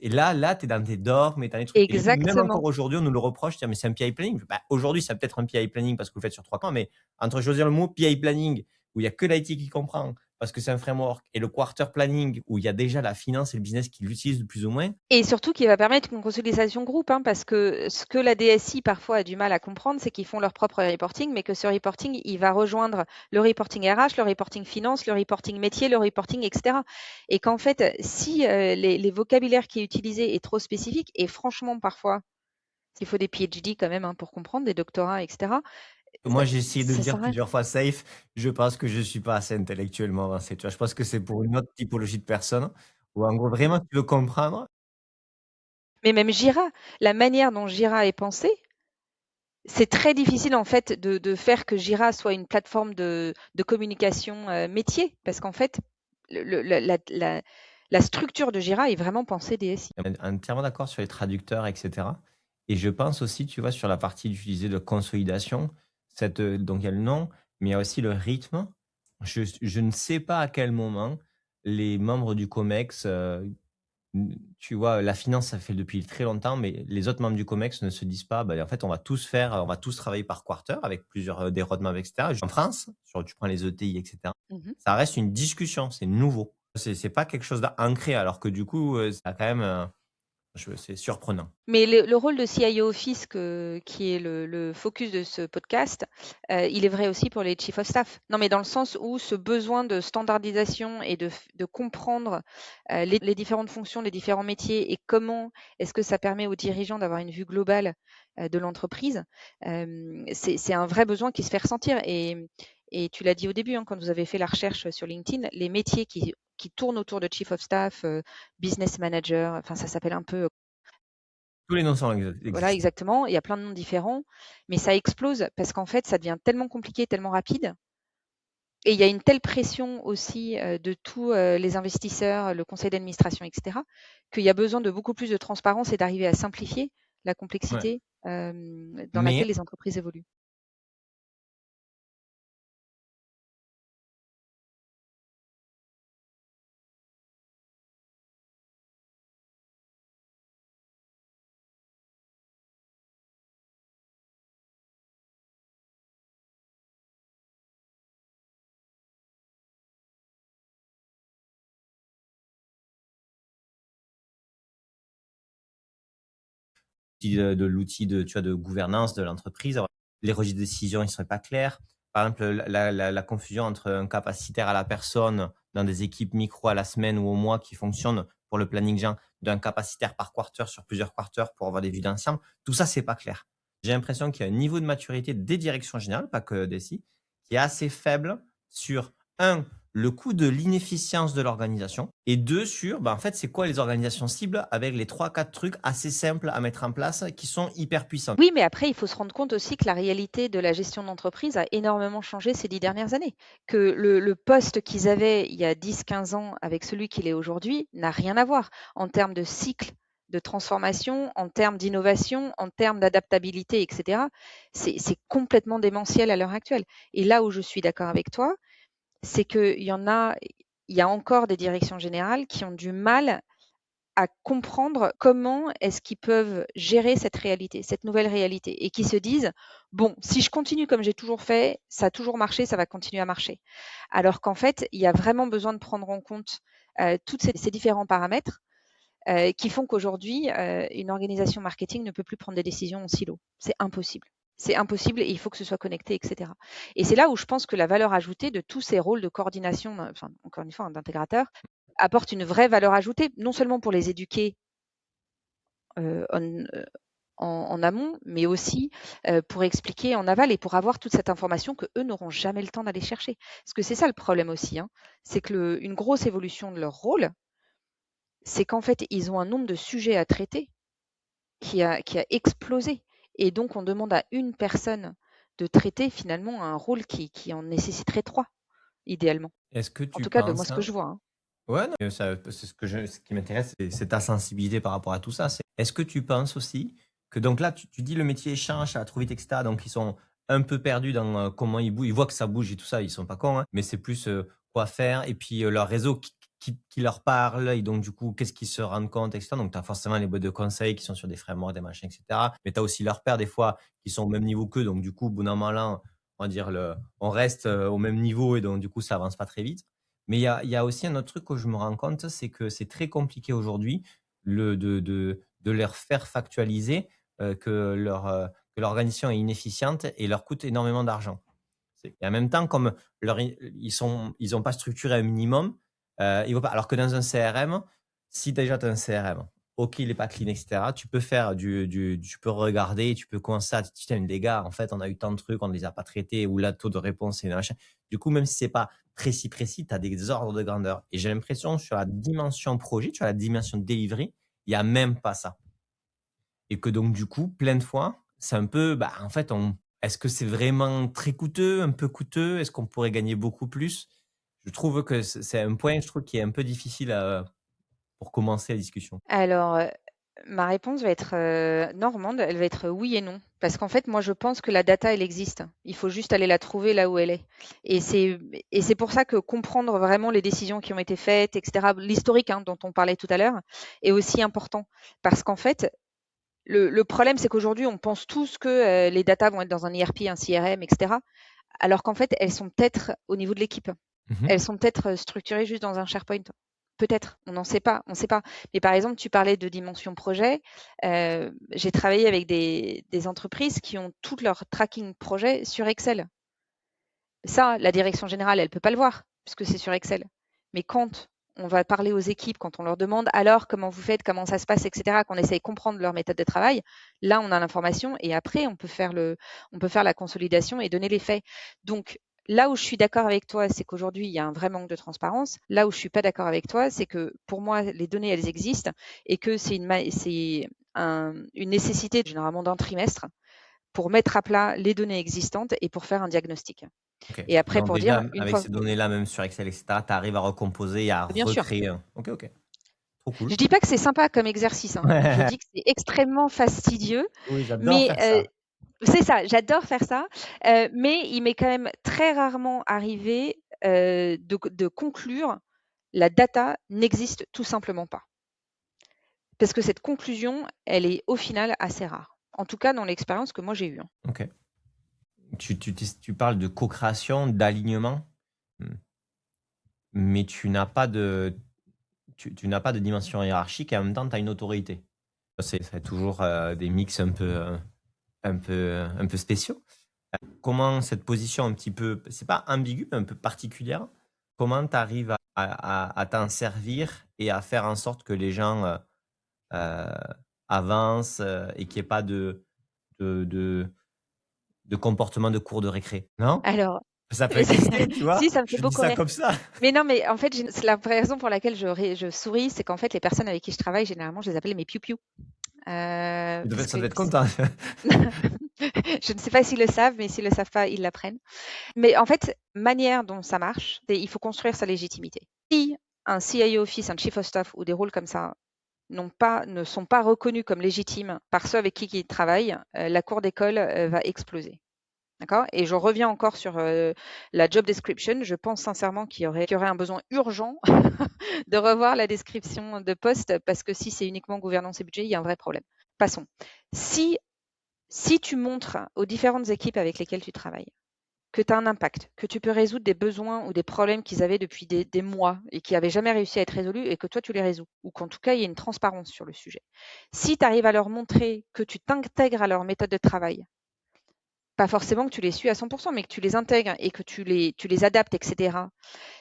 là, tu es dans tes dogmes et dans les trucs. Et même encore Exactement. aujourd'hui, on nous le reproche, mais c'est un PI planning. Bah, aujourd'hui, c'est peut-être un PI planning parce que vous le faites sur 3 ans, mais entre choisir le mot PI planning, où il n'y a que l'IT qui comprend, parce que c'est un framework et le quarter planning où il y a déjà la finance et le business qui l'utilisent plus ou moins. Et surtout qui va permettre une consolidation groupe, hein, parce que ce que la DSI parfois a du mal à comprendre, c'est qu'ils font leur propre reporting, mais que ce reporting, il va rejoindre le reporting RH, le reporting finance, le reporting métier, le reporting, etc. Et qu'en fait, si les vocabulaires qui est utilisé est trop spécifique, et franchement parfois, il faut des PhD quand même, hein, pour comprendre, des doctorats, etc. Moi, j'ai essayé de le Ça dire sert à rien. plusieurs fois safe. Je pense que je suis pas assez intellectuellement avancé, tu vois? Je pense que c'est pour une autre typologie de personnes où en gros vraiment tu veux comprendre. Mais même Jira, la manière dont Jira est pensé, c'est très difficile en fait de faire que Jira soit une plateforme de communication métier, parce qu'en fait, la structure de Jira est vraiment pensée DSI. Entièrement d'accord sur les traducteurs et cetera et je pense aussi, tu vois, sur la partie d'utiliser de consolidation, donc il y a le nom, mais il y a aussi le rythme. Je ne sais pas à quel moment les membres du COMEX, tu vois, la finance, ça fait depuis très longtemps, mais les autres membres du COMEX ne se disent pas: «Bah, en fait, on va tous travailler par quarter avec plusieurs, des roadmaps et cetera». En France, tu prends les ETI et cetera, Mhm. ça reste une discussion, c'est nouveau. C'est pas quelque chose d'ancré alors que du coup, ça a quand même, c'est surprenant. Mais le rôle de CIO Office, qui est le focus de ce podcast, il est vrai aussi pour les Chief of Staff. Non, mais dans le sens où ce besoin de standardisation et de comprendre les différentes fonctions, les différents métiers et comment est-ce que ça permet aux dirigeants d'avoir une vue globale de l'entreprise, c'est un vrai besoin qui se fait ressentir. Et tu l'as dit au début, hein, quand vous avez fait la recherche sur LinkedIn, les métiers qui tournent autour de Chief of Staff, Business Manager, enfin ça s'appelle un peu Tous les noms sont voilà, existent. exactement. Il y a plein de noms différents, mais ça explose parce qu'en fait, ça devient tellement compliqué, tellement rapide. Et il y a une telle pression aussi de tous les investisseurs, le conseil d'administration, etc., qu'il y a besoin de beaucoup plus de transparence et d'arriver à simplifier la Ouais, complexité dans mais laquelle les entreprises évoluent. de l'outil de, tu vois, de gouvernance de l'entreprise. Les registres de décision, ils ne seraient pas clairs. Par exemple, la confusion entre un capacitaire à la personne dans des équipes micro à la semaine ou au mois qui fonctionnent pour le planning Jean, d'un capacitaire par quarter sur plusieurs quarters pour avoir des vues d'ensemble, tout ça, c'est pas clair. J'ai l'impression qu'il y a un niveau de maturité des directions générales, pas que des SI, qui est assez faible sur un, le coût de l'inefficience de l'organisation et deux, sur, bah, en fait, c'est quoi les organisations cibles avec les trois, quatre trucs assez simples à mettre en place qui sont hyper puissants. Oui, mais après, il faut se rendre compte aussi que la réalité de la gestion d'entreprise a énormément changé ces 10 dernières années. Que le poste qu'ils avaient il y a 10, 15 ans avec celui qu'il est aujourd'hui n'a rien à voir en termes de cycle de transformation, en termes d'innovation, en termes d'adaptabilité, etc. C'est complètement démentiel à l'heure actuelle. Et là où je suis d'accord avec toi, c'est il y a encore des directions générales qui ont du mal à comprendre comment est-ce qu'ils peuvent gérer cette réalité, cette nouvelle réalité, et qui se disent, bon, si je continue comme j'ai toujours fait, ça a toujours marché, ça va continuer à marcher. Alors qu'en fait, il y a vraiment besoin de prendre en compte tous ces différents paramètres qui font qu'aujourd'hui, une organisation marketing ne peut plus prendre des décisions en silo. C'est impossible. C'est impossible et il faut que ce soit connecté, etc. Et c'est là où je pense que la valeur ajoutée de tous ces rôles de coordination, enfin, encore une fois, hein, d'intégrateur, apporte une vraie valeur ajoutée, non seulement pour les éduquer euh, en, euh, en amont, mais aussi pour expliquer en aval et pour avoir toute cette information que eux n'auront jamais le temps d'aller chercher. Parce que c'est ça le problème aussi, hein, c'est que une grosse évolution de leur rôle, c'est qu'en fait, ils ont un nombre de sujets à traiter qui a explosé. Et donc, on demande à une personne de traiter finalement un rôle qui en nécessiterait trois, idéalement. Est-ce que En tu tout cas, de moi, penses, ce que hein? je vois, hein. Ouais, non, c'est ce qui m'intéresse, c'est ta sensibilité par rapport à tout ça. Est-ce que tu penses aussi que donc là, tu dis le métier change, ça va trop vite, et cetera, donc ils sont un peu perdus dans, comment ils bougent. Ils voient que ça bouge et tout ça, ils sont pas cons, hein, mais c'est plus, quoi faire et puis, leur réseau qui leur parle et donc du coup, qu'est-ce qu'ils se rendent compte et cetera. Donc tu as forcément les boîtes de conseil qui sont sur des frameworks, des machins et cetera, mais tu as aussi leurs pairs des fois qui sont au même niveau qu'eux, donc du coup, bon an mal an, on va dire on reste, au même niveau et donc du coup, ça avance pas très vite. Mais il y a aussi un autre truc que je me rends compte, c'est que c'est très compliqué aujourd'hui de leur faire factualiser, que l'organisation est inefficiente et leur coûte énormément d'argent. Et en même temps, comme ils ont pas structuré un minimum, ils vont pas alors que dans un CRM, si déjà tu as un CRM, OK, il est pas clean et cetera, tu peux faire tu peux regarder, tu peux commencer à te dire: «Putain les gars, en fait, on a eu tant de trucs, on ne les a pas traités» ou là, taux de réponse et machin. Du coup, même si c'est pas précis, précis, tu as des ordres de grandeur et j'ai l'impression sur la dimension projet, sur la dimension delivery, il y a même pas ça. Et que donc du coup, plein de fois, c'est un peu, bah, en fait, on est-ce que c'est vraiment très coûteux, un peu coûteux? Est-ce qu'on pourrait gagner beaucoup plus? Je trouve que c'est un point, je trouve, qui est un peu difficile pour commencer la discussion. Alors, ma réponse va être, normande, elle va être oui et non. Parce qu'en fait, moi, je pense que la data, elle existe. Il faut juste aller la trouver là où elle est. Et c'est et c'est pour ça que comprendre vraiment les décisions qui ont été faites et cetera, l'historique, hein, dont on parlait tout à l'heure, est aussi important. Parce qu'en fait, le problème, c'est qu'aujourd'hui, on pense tous que, les datas vont être dans un ERP, un CRM et cetera, alors qu'en fait, elles sont peut-être au niveau de l'équipe. Mmh. Elles sont peut-être, structurées juste dans un SharePoint. Peut-être, on n'en sait pas, on ne sait pas. Mais par exemple, tu parlais de dimension projet. J'ai travaillé avec des entreprises qui ont tout leur tracking projet sur Excel. Ça, la direction générale, elle peut pas le voir puisque c'est sur Excel. Mais quand on va parler aux équipes, quand on leur demande alors comment vous faites, comment ça se passe, et cetera, qu'on essaye de comprendre leur méthode de travail, là, on a l'information et après, on peut faire la consolidation et donner les faits. Donc, là où je suis d'accord avec toi, c'est qu'aujourd'hui, il y a un vrai manque de transparence. Là où je suis pas d'accord avec toi, c'est que pour moi, les données, elles existent et que une nécessité généralement d'un trimestre pour mettre à plat les données existantes et pour faire un diagnostic. OK. Et après Donc pour déjà, dire une avec fois ces données-là, même sur Excel et cetera, tu arrives à recomposer et à bien sûr. recréer un OK, OK. Trop Je cool. dis pas que c'est sympa comme exercice, hein. Je dis que c'est extrêmement fastidieux, Oui, j'adore mais faire ça. c'est ça, j'adore faire ça, mais il m'est quand même très rarement arrivé, de conclure: «La data n'existe tout simplement pas». Parce que cette conclusion, elle est au final assez rare. En tout cas dans l'expérience que moi j'ai eue, hein. OK. Tu parles de co-création, d'alignement, mmh, mais tu n'as pas de dimension hiérarchique et en même temps, tu as une autorité. C'est toujours, des mix un peu spéciaux. Comment cette position un petit peu, c'est pas ambiguë, mais un peu particulière, comment tu arrives à t'en servir et à faire en sorte que les gens, heu, avancent, et qu'il y ait pas de de de comportement de cours de récré? Non? Alors, Ça peut exister, tu vois? si, ça me fait Je dis beaucoup ça rire. comme ça. Mais non, mais en fait, c'est la raison pour laquelle je souris, c'est qu'en fait, les personnes avec qui je travaille, généralement, je les appelle mes piou-piou. Parce Ça que devait être content. je ne sais pas s'ils le savent, mais s'ils le savent pas, ils l'apprennent. Mais en fait, manière dont ça marche, c'est il faut construire sa légitimité. Si un CIO Office, un Chief of Staff ou des rôles comme ça ne sont pas reconnus comme légitimes par ceux avec qui ils travaillent, la cour d'école, va exploser. D'accord? Et je reviens encore sur, la job description. Je pense sincèrement qu'il y aurait un besoin urgent de revoir la description de poste parce que si c'est uniquement gouvernance et budget, il y a un vrai problème. Passons. Si tu montres aux différentes équipes avec lesquelles tu travailles que tu as un impact, que tu peux résoudre des besoins ou des problèmes qu'ils avaient depuis des mois et qui n'avaient jamais réussi à être résolus et que toi tu les résous, ou qu'en tout cas il y a une transparence sur le sujet. Si tu arrives à leur montrer que tu t'intègres à leur méthode de travail, pas forcément que tu les suis à 100%, mais que tu les intègres et que tu les adaptes, etc.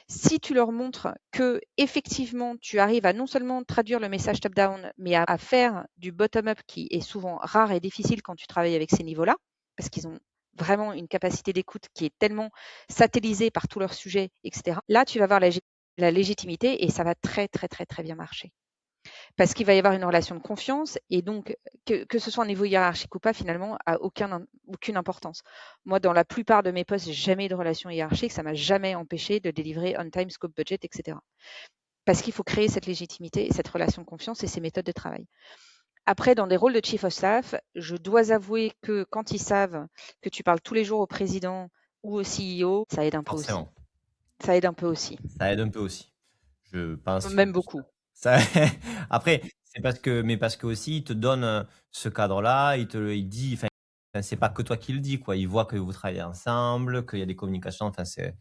Si tu leur montres que effectivement tu arrives à non seulement traduire le message top-down, mais à faire du bottom-up qui est souvent rare et difficile quand tu travailles avec ces niveaux-là, parce qu'ils ont vraiment une capacité d'écoute qui est tellement satellisée par tous leurs sujets, etc. Là, tu vas avoir la légitimité et ça va très, très, très, très bien marcher. Parce qu'il va y avoir une relation de confiance et donc que ce soit un niveau hiérarchique ou pas, finalement, a aucune importance. Moi, dans la plupart de mes postes, j'ai jamais eu de relation hiérarchique, ça m'a jamais empêché de délivrer on time, scope, budget, etc. Parce qu'il faut créer cette légitimité, cette relation de confiance et ces méthodes de travail. Après, dans des rôles de chief of staff, je dois avouer que quand ils savent que tu parles tous les jours au président ou au CEO, ça aide un peu aussi. Forcément, Ça aide un peu aussi, ça aide un peu aussi. Je pense que même beaucoup. ça après, c'est parce que aussi il te donne, ce cadre-là, il dit enfin, c'est pas que toi qui le dis, quoi. Il voit que vous travaillez ensemble, qu'il y a des communications, enfin c'est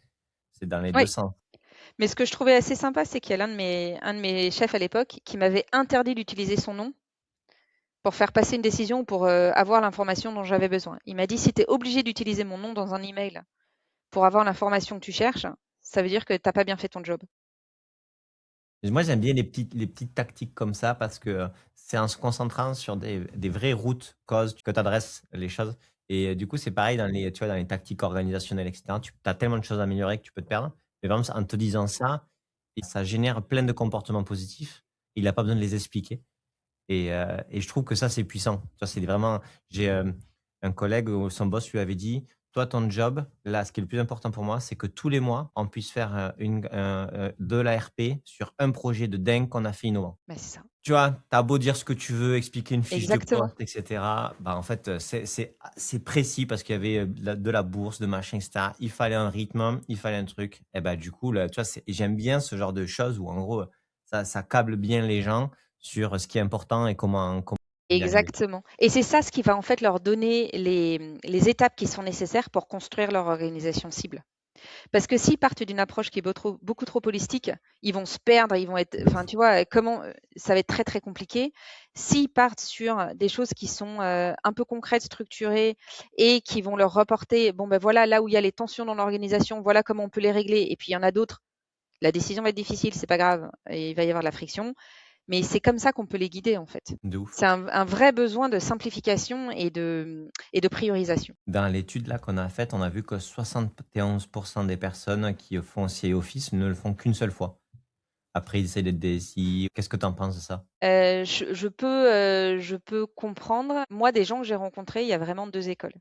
dans les 2 Oui, sens. Mais ce que je trouvais assez sympa, c'est qu'il y a un de mes chefs à l'époque qui m'avait interdit d'utiliser son nom pour faire passer une décision ou pour avoir l'information dont j'avais besoin. Il m'a dit, si tu es obligé d'utiliser mon nom dans un email pour avoir l'information que tu cherches, ça veut dire que tu n'as pas bien fait ton job. Moi, j'aime bien les petites tactiques comme ça parce que c'est en se concentrant sur des vraies routes causes que tu adresses les choses. Et du coup, c'est pareil tu vois, dans les tactiques organisationnelles, etc. Tu as tellement de choses à améliorer que tu peux te perdre. Mais vraiment, en te disant ça, et ça génère plein de comportements positifs. Il n'a pas besoin de les expliquer. Et je trouve que ça, c'est puissant. Tu vois, c'est vraiment j'ai, un collègue où son boss lui avait dit: «Toi, ton job, là, ce qui est le plus important pour moi, c'est que tous les mois, on puisse faire, de l'ARP sur un projet de dingue qu'on a fait innovant». Bah, c'est ça. Tu vois? Tu as beau dire ce que tu veux, expliquer une fiche de Exactement. poste et cetera, bah, en fait, c'est précis parce qu'il y avait, de la bourse, de machin et cetera. Il fallait un rythme, il fallait un truc et bah, du coup, là, tu vois, j'aime bien ce genre de choses où en gros, ça câble bien les gens sur ce qui est important et comment y arriver. Exactement. Et c'est ça ce qui va en fait leur donner les étapes qui sont nécessaires pour construire leur organisation cible. Parce que s'ils partent d'une approche qui est beaucoup trop holistique, ils vont se perdre, ils vont être, enfin, tu vois, ça va être très très compliqué. S'ils partent sur des choses qui sont un peu concrètes, structurées et qui vont leur reporter, bon ben voilà, là où il y a les tensions dans l'organisation, voilà comment on peut les régler. Et puis il y en a d'autres. La décision va être difficile, c'est pas grave, et il va y avoir de la friction. Mais c'est comme ça qu'on peut les guider en fait. De ouf. C'est un vrai besoin de simplification et de priorisation. Dans l'étude là qu'on a faite, on a vu que 71% des personnes qui font CI Office ne le font qu'une seule fois. Après, ils essaient d'être DSI. Qu'est-ce que tu en penses de ça? Je peux comprendre. Moi, des gens que j'ai rencontrés, il y a vraiment 2 écoles.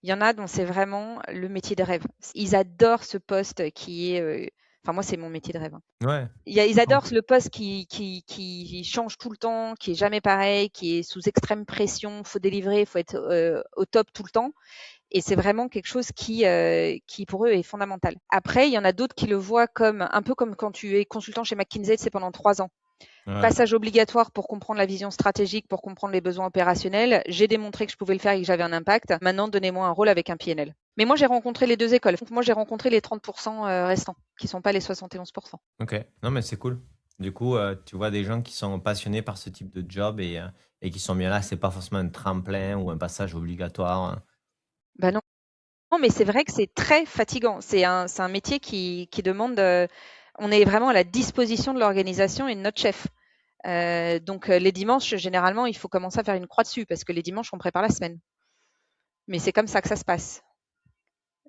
Il y en a dont c'est vraiment le métier de rêve. Ils adorent ce poste qui est, enfin moi, c'est mon métier de rêve, hein. Ouais. Ils adorent le poste qui change tout le temps, qui est jamais pareil, qui est sous extrême pression, faut délivrer, faut être, au top tout le temps. Et c'est vraiment quelque chose qui pour eux est fondamental. Après, il y en a d'autres qui le voient comme un peu comme quand tu es consultant chez McKinsey, c'est pendant 3 ans. Ouais. Passage obligatoire pour comprendre la vision stratégique, pour comprendre les besoins opérationnels. J'ai démontré que je pouvais le faire et que j'avais un impact. Maintenant, donnez-moi un rôle avec un PNL. Mais moi, j'ai rencontré les 2 écoles. Donc, moi, j'ai rencontré les 30% restants, qui sont pas les 71%. OK. Non, mais c'est cool. Du coup, tu vois des gens qui sont passionnés par ce type de job et qui sont bien là. C'est pas forcément un tremplin ou un passage obligatoire, hein. Bah non. Non, mais c'est vrai que c'est très fatigant. C'est un métier qui demande, on est vraiment à la disposition de l'organisation et de notre chef. Donc les dimanches, généralement, il faut commencer à faire une croix dessus parce que les dimanches, on prépare la semaine. Mais c'est comme ça que ça se passe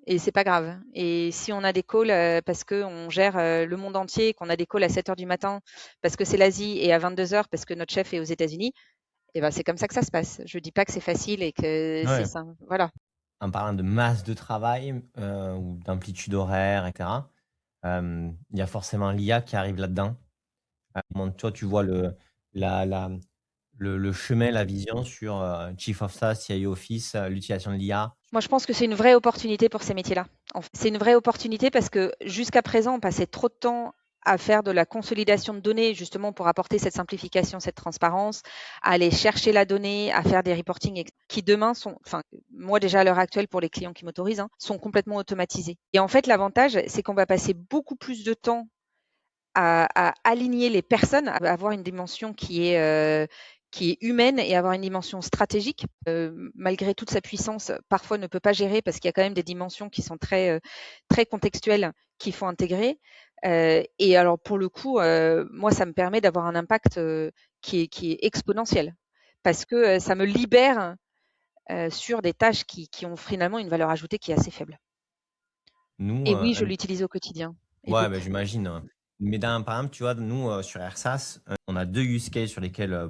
et c'est pas grave. Et si on a des calls, parce qu'on gère, le monde entier, qu'on a des calls à 7 heures du matin parce que c'est l'Asie et à 22 heures parce que notre chef est aux États-Unis, et ben, c'est comme ça que ça se passe. Je dis pas que c'est facile et que c'est Ouais. ça, voilà. En parlant de masse de travail, ou d'amplitude horaire et cetera, il y a forcément l'IA qui arrive là-dedans. Comment toi, tu vois la la le chemin, la vision sur, Chief of Staff, CIO Office, l'utilisation de l'IA? Moi, je pense que c'est une vraie opportunité pour ces métiers-là. C'est une vraie opportunité parce que jusqu'à présent, on passait trop de temps à faire de la consolidation de données, justement pour apporter cette simplification, cette transparence, à aller chercher la donnée, à faire des reporting qui demain sont, enfin, moi déjà à l'heure actuelle pour les clients qui m'autorisent, hein, sont complètement automatisés. Et en fait, l'avantage, c'est qu'on va passer beaucoup plus de temps à aligner les personnes, à avoir une dimension qui est humaine et avoir une dimension stratégique. Malgré toute sa puissance, parfois ne peut pas gérer parce qu'il y a quand même des dimensions qui sont très contextuelles qu'il faut intégrer. Et alors pour le coup, moi, ça me permet d'avoir un impact qui est exponentiel parce que ça me libère sur des tâches qui ont finalement une valeur ajoutée qui est assez faible. Nous, Et oui, je l'utilise au quotidien et ouais, bah, beaucoup. j'imagine, hein. Mais par exemple, tu vois, nous, sur AirSAS, on a 2 use cases sur lesquels,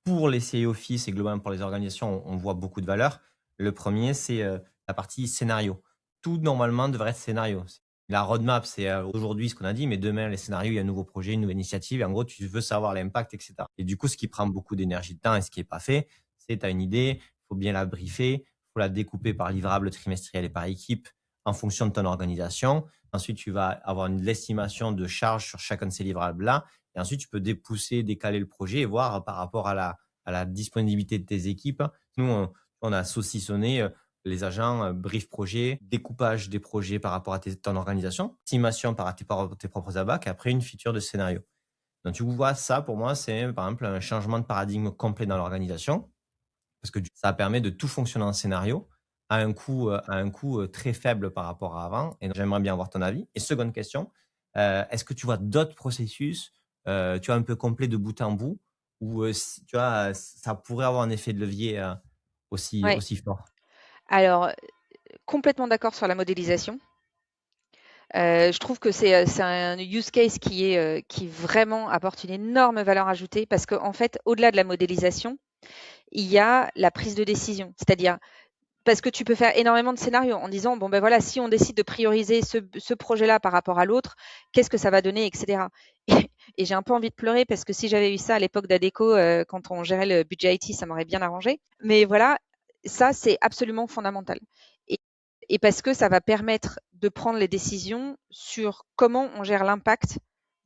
pour les CI Office et globalement pour les organisations, on voit beaucoup de valeur. Le premier, c'est, la partie scénario. Tout normalement devrait être scénario. La roadmap, c'est, aujourd'hui ce qu'on a dit, mais demain, les scénarios, il y a un nouveau projet, une nouvelle initiative et en gros, tu veux savoir l'impact et cetera. Et du coup, ce qui prend beaucoup d'énergie, de temps et ce qui est pas fait, c'est tu as une idée, il faut bien la briefer, il faut la découper par livrable trimestriel et par équipe en fonction de ton organisation. Ensuite, tu vas avoir l'estimation de charge sur chacun de ces livrables-là et ensuite, tu peux dépousser, décaler le projet et voir par rapport à la disponibilité de tes équipes. Nous, on a saucissonné. les agents, brief projet, découpage des projets par rapport à ton organisation, estimation par tes propres abacs et après une feature de scénario. Donc tu vois, ça pour moi, c'est par exemple un changement de paradigme complet dans l'organisation parce que ça permet de tout fonctionner en scénario à un coût, très faible par rapport à avant et donc j'aimerais bien avoir ton avis et seconde question, est-ce que tu vois d'autres processus, tu vois, un peu complets de bout en bout où, s tu vois, ça pourrait avoir un effet de levier, Ouais. aussi fort? Alors, complètement d'accord sur la modélisation. Je trouve que c'est un use case qui vraiment apporte une énorme valeur ajoutée parce qu'en fait, au-delà de la modélisation, il y a la prise de décision. C'est-à-dire parce que tu peux faire énormément de scénarios en disant: «Bon, ben, voilà, si on décide de prioriser ce projet-là par rapport à l'autre, qu'est-ce que ça va donner?» et cetera. Et j'ai un peu envie de pleurer parce que si j'avais eu ça à l'époque d'Adecco, quand on gérait le budget IT, ça m'aurait bien arrangé. Mais voilà, ça, c'est absolument fondamental et parce que ça va permettre de prendre les décisions sur comment on gère l'impact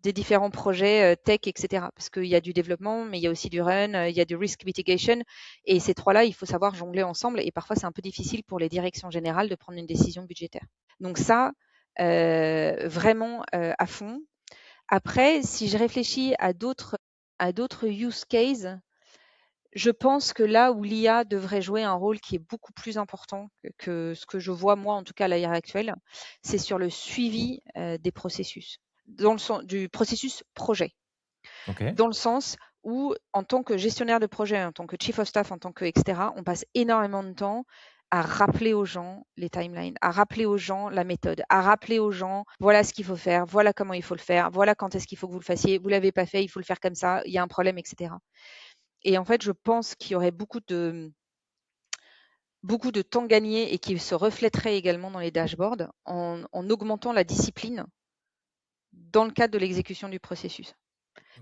des différents projets, tech et cetera. Parce qu'il y a du développement, mais il y a aussi du run, il y a du risk mitigation et ces 3 là, il faut savoir jongler ensemble et parfois c'est un peu difficile pour les directions générales de prendre une décision budgétaire. Donc ça, vraiment, à fond. Après, si je réfléchis à d'autres use cases, je pense que là où l'IA devrait jouer un rôle qui est beaucoup plus important que ce que je vois moi, en tout cas à l'heure actuelle, c'est sur le suivi, des processus, dans le sens du processus projet. OK. Dans le sens où, en tant que gestionnaire de projet, en tant que chief of staff, en tant que et cetera, on passe énormément de temps à rappeler aux gens les timelines, à rappeler aux gens la méthode, à rappeler aux gens: «Voilà ce qu'il faut faire, voilà comment il faut le faire, voilà quand est-ce qu'il faut que vous le fassiez, vous l'avez pas fait, il faut le faire comme ça, il y a un problème» et cetera. Et en fait, je pense qu'il y aurait beaucoup de temps gagné et qui se reflèterait également dans les dashboards en augmentant la discipline dans le cadre de l'exécution du processus.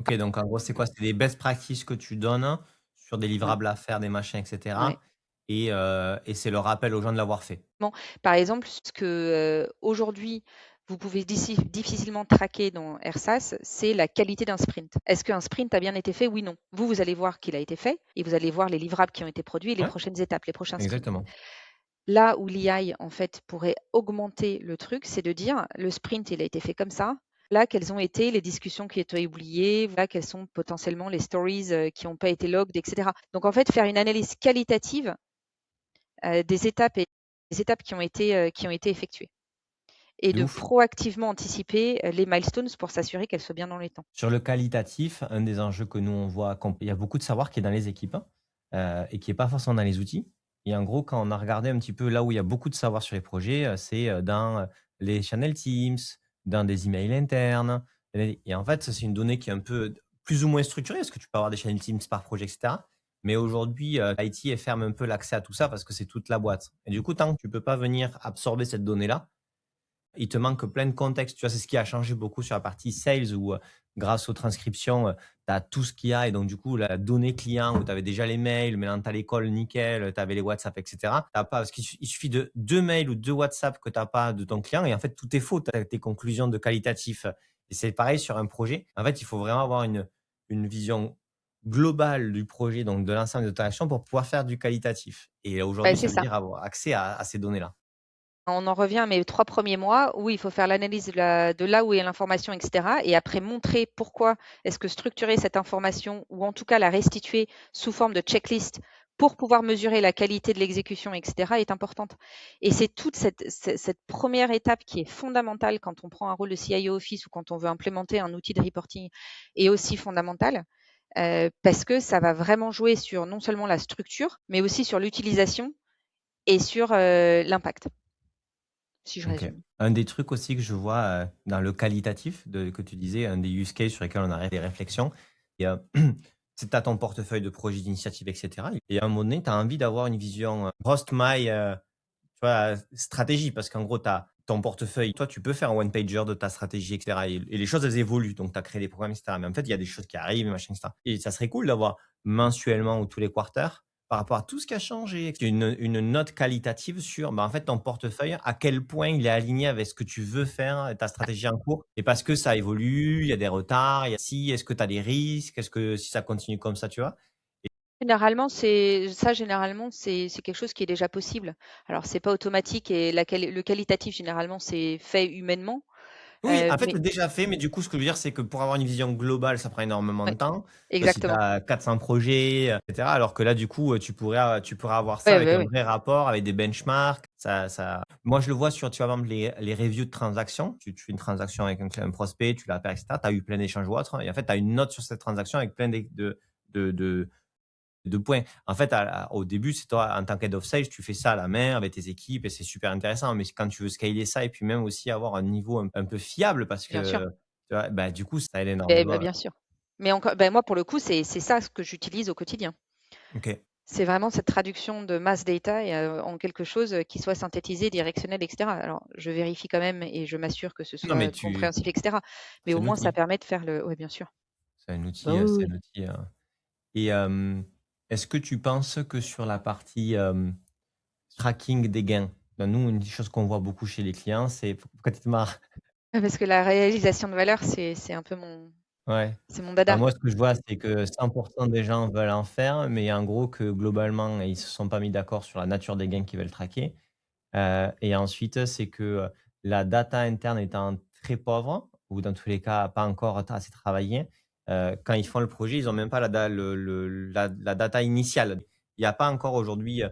OK, donc en gros, c'est quoi? C'est des best practices que tu donnes sur des Ouais, livrables à faire, des machins et ouais. cetera et c'est le rappel aux gens de l'avoir fait? Bon, par exemple, ce que, aujourd'hui, vous pouvez difficilement traquer dans AirSAS, c'est la qualité d'un sprint. Est-ce qu'un sprint a bien été fait? Oui, non. Vous, vous allez voir qu'il a été fait et vous allez voir les livrables qui ont été produits et les Ouais, prochaines étapes, les prochains sprints. exactement. Là où l'IA, en fait, pourrait augmenter le truc, c'est de dire: «Le sprint, il a été fait comme ça. Là, quelles ont été les discussions qui ont été oubliées? Voilà, quelles sont potentiellement les stories, qui n'ont pas été logged?» et cetera. Donc en fait, faire une analyse qualitative, des étapes qui ont été effectuées et De de ouf. proactivement anticiper, les milestones pour s'assurer qu'elles soient bien dans les temps. Sur le qualitatif, un des enjeux que nous, on voit com il y a beaucoup de savoir qui est dans les équipes, et qui est pas forcément dans les outils et en gros, quand on a regardé un petit peu là où il y a beaucoup de savoir sur les projets, c'est, dans, les channel Teams, dans des emails internes et en fait, ça, c'est une donnée qui est un peu plus ou moins structurée parce que tu peux avoir des channel Teams par projet et cetera. Mais aujourd'hui, l'IT, elle ferme un peu l'accès à tout ça parce que c'est toute la boîte et du coup, tant que tu peux pas venir absorber cette donnée-là, il te manque plein de contexte. Tu vois, c'est ce qui a changé beaucoup sur la partie sales où, grâce aux transcriptions, tu as tout ce qu'il y a et donc du coup, la donnée client où tu avais déjà les mails, maintenant tu as les calls nickel, tu avais les WhatsApp et cetera. Tu pas parce il suffit de 2 mails ou 2 WhatsApp que tu as pas de ton client et en fait, tout est faux. Tu as tes conclusions de qualitatif et c'est pareil sur un projet. En fait, il faut vraiment avoir une vision globale du projet, donc de l'ensemble de ta action pour pouvoir faire du qualitatif et Bah, aujourd'hui, c'est ça veut ça. dire avoir accès à ces données-là. On en revient à mes 3 premiers mois où il faut faire l'analyse de là où est l'information et cetera et après montrer pourquoi est-ce que structurer cette information ou en tout cas la restituer sous forme de checklist pour pouvoir mesurer la qualité de l'exécution et cetera est importante et c'est toute cette 1re étape qui est fondamentale quand on prend un rôle de CIO Office ou quand on veut implémenter un outil de reporting est aussi fondamentale, parce que ça va vraiment jouer sur non seulement la structure, mais aussi sur l'utilisation et sur, l'impact, si je OK. résume. Un des trucs aussi que je vois, dans le qualitatif que tu disais, un des use cases sur lesquels on a des réflexions et tu as ton portefeuille de projets, d'initiatives et cetera et à un moment donné, tu as envie d'avoir une vision, roast my, tu vois, stratégie parce qu'en gros, tu as ton portefeuille. Toi, tu peux faire un one pager de ta stratégie et cetera et les choses, elles évoluent donc tu as créé des programmes et cetera mais en fait, il y a des choses qui arrivent machin et cetera et ça serait cool d'avoir mensuellement ou tous les quarters par rapport à tout ce qui a changé, une note qualitative sur, bah, en fait, ton portefeuille, à quel point il est aligné avec ce que tu veux faire et ta stratégie en cours et parce que ça évolue, il y a des retards, il y a si, est-ce que tu as des risques? Est-ce que si ça continue comme ça, tu vois? Généralement, c'est quelque chose qui est déjà possible. Alors, c'est pas automatique et le qualitatif, généralement, c'est fait humainement. Oui, en fait, Mais c'est déjà fait, mais du coup, ce que je veux dire, c'est que pour avoir une vision globale, ça prend énormément de ouais, temps. Si tu exactement. as 400 projets, etc. Alors que là, du coup, tu pourrais avoir ça Ouais, avec ouais, un ouais. vrai rapport, avec des benchmarks. Moi, je le vois sur, tu vois, par exemple, les reviews de transactions. Tu fais une transaction avec un prospect, tu l'appelles, etc. Tu as eu plein d'échanges ou autre. Et en fait, tu as une note sur cette transaction avec plein de points. En fait, au début, c'est toi, en tant qu'head of sales, tu fais ça à la main avec tes équipes et c'est super intéressant. Mais quand tu veux scaler ça et puis même aussi avoir un niveau un peu fiable parce Bien sûr. que, tu vois, bah, du coup, ça aide Bah, énormément. bien sûr. Mais encore, bah, moi, pour le coup, c'est ça ce que j'utilise au quotidien. OK. C'est vraiment cette traduction de mass data en quelque chose qui soit synthétisé, directionnel, et cetera. Alors, je vérifie quand même et je m'assure que ce Non, mais soit compréhensible, et cetera. Mais c'est au un moins, ça outil. permet de faire le. Ouais, bien sûr. C'est un Bah outil, oui, c'est oui. un outil. Et est-ce que tu penses que sur la partie tracking des gains, ben, nous, une des choses qu'on voit beaucoup chez les clients, c'est pourquoi tu te marres? Parce que la réalisation de valeur, c'est un peu Ouais. c'est mon Bah, dada. moi, ce que je vois, c'est que 100 des gens veulent en faire, mais en gros que globalement, ils se sont pas mis d'accord sur la nature des gains qu'ils veulent traquer. Et ensuite, c'est que, la data interne étant très pauvre ou dans tous les cas pas encore assez travaillée, quand ils font le projet, ils ont même pas la data initiale. Il y a pas encore aujourd'hui,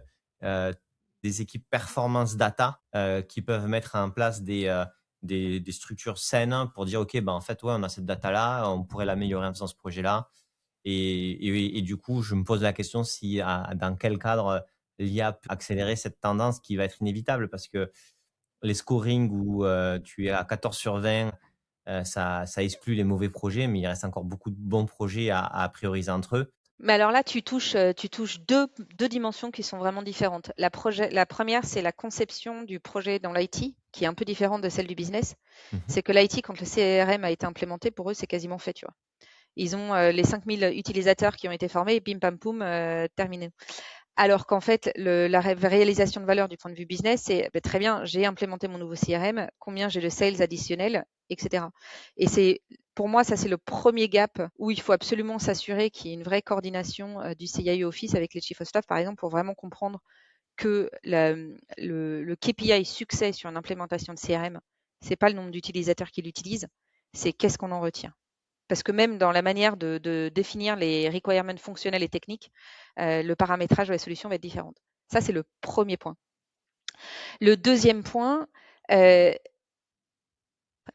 des équipes performance data, qui peuvent mettre en place des structures saines pour dire: «OK, bah, en fait, ouais, on a cette data-là, on pourrait l'améliorer en faisant ce projet-là». Et du coup, je me pose la question si dans quel cadre l'IA peut accélérer cette tendance qui va être inévitable parce que les scorings où tu es à 14 sur 20, ça exclut les mauvais projets, mais il reste encore beaucoup de bons projets à prioriser entre eux. Mais alors là, tu touches deux dimensions qui sont vraiment différentes. La première, c'est la conception du projet dans l'IT, qui est un peu différente de celle du business. Mmh. C'est que l'IT, quand le CRM a été implémenté, pour eux, c'est quasiment fait, tu vois. Ils ont les 5000 utilisateurs qui ont été formés et bim pam poum, terminé. Alors qu'en fait, la réalisation de valeur du point de vue business, c'est bah, très bien, j'ai implémenté mon nouveau CRM, combien j'ai de sales additionnels, etc. Et pour moi, ça c'est le premier gap où il faut absolument s'assurer qu'il y ait une vraie coordination du CIO Office avec les chief of staff, par exemple, pour vraiment comprendre que le KPI succès sur une implémentation de CRM, c'est pas le nombre d'utilisateurs qui l'utilisent, c'est qu'est-ce qu'on en retient. Parce que même dans la manière de définir les requirements fonctionnels et techniques, le paramétrage de la solution va être différent. Ça, c'est le premier point. Le deuxième point, il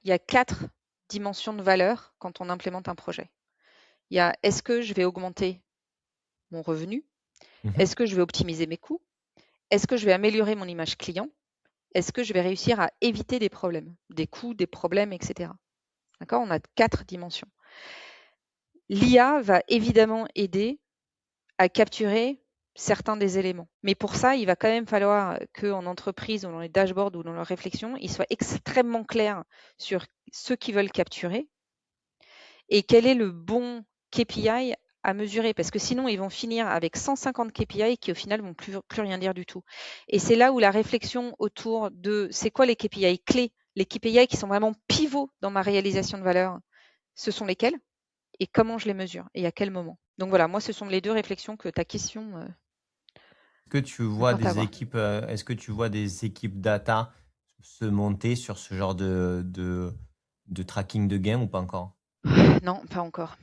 y a 4 dimensions de valeur quand on implémente un projet. Il y a est-ce que je vais augmenter mon revenu? Mmh. Est-ce que je vais optimiser mes coûts? Est-ce que je vais améliorer mon image client? Est-ce que je vais réussir à éviter des problèmes, des coûts, des problèmes, etc. D'accord? On a 4 dimensions. L'IA va évidemment aider à capturer certains des éléments. Mais pour ça, il va quand même falloir qu'en entreprise ou dans les dashboards ou dans leurs réflexions, ils soient extrêmement clairs sur ce qu'ils veulent capturer et quel est le bon KPI à mesurer. Parce que sinon, ils vont finir avec 150 KPI qui, au final, vont plus rien dire du tout. Et c'est là où la réflexion autour de c'est quoi les KPI clés, les KPI qui sont vraiment pivots dans ma réalisation de valeur, ce sont lesquels et comment je les mesure et à quel moment. Donc voilà, moi, ce sont les deux réflexions que ta question Que tu me vois porte à des avoir. équipes, est-ce que tu vois des équipes data se monter sur ce genre de tracking de gains ou pas encore? Non, pas encore.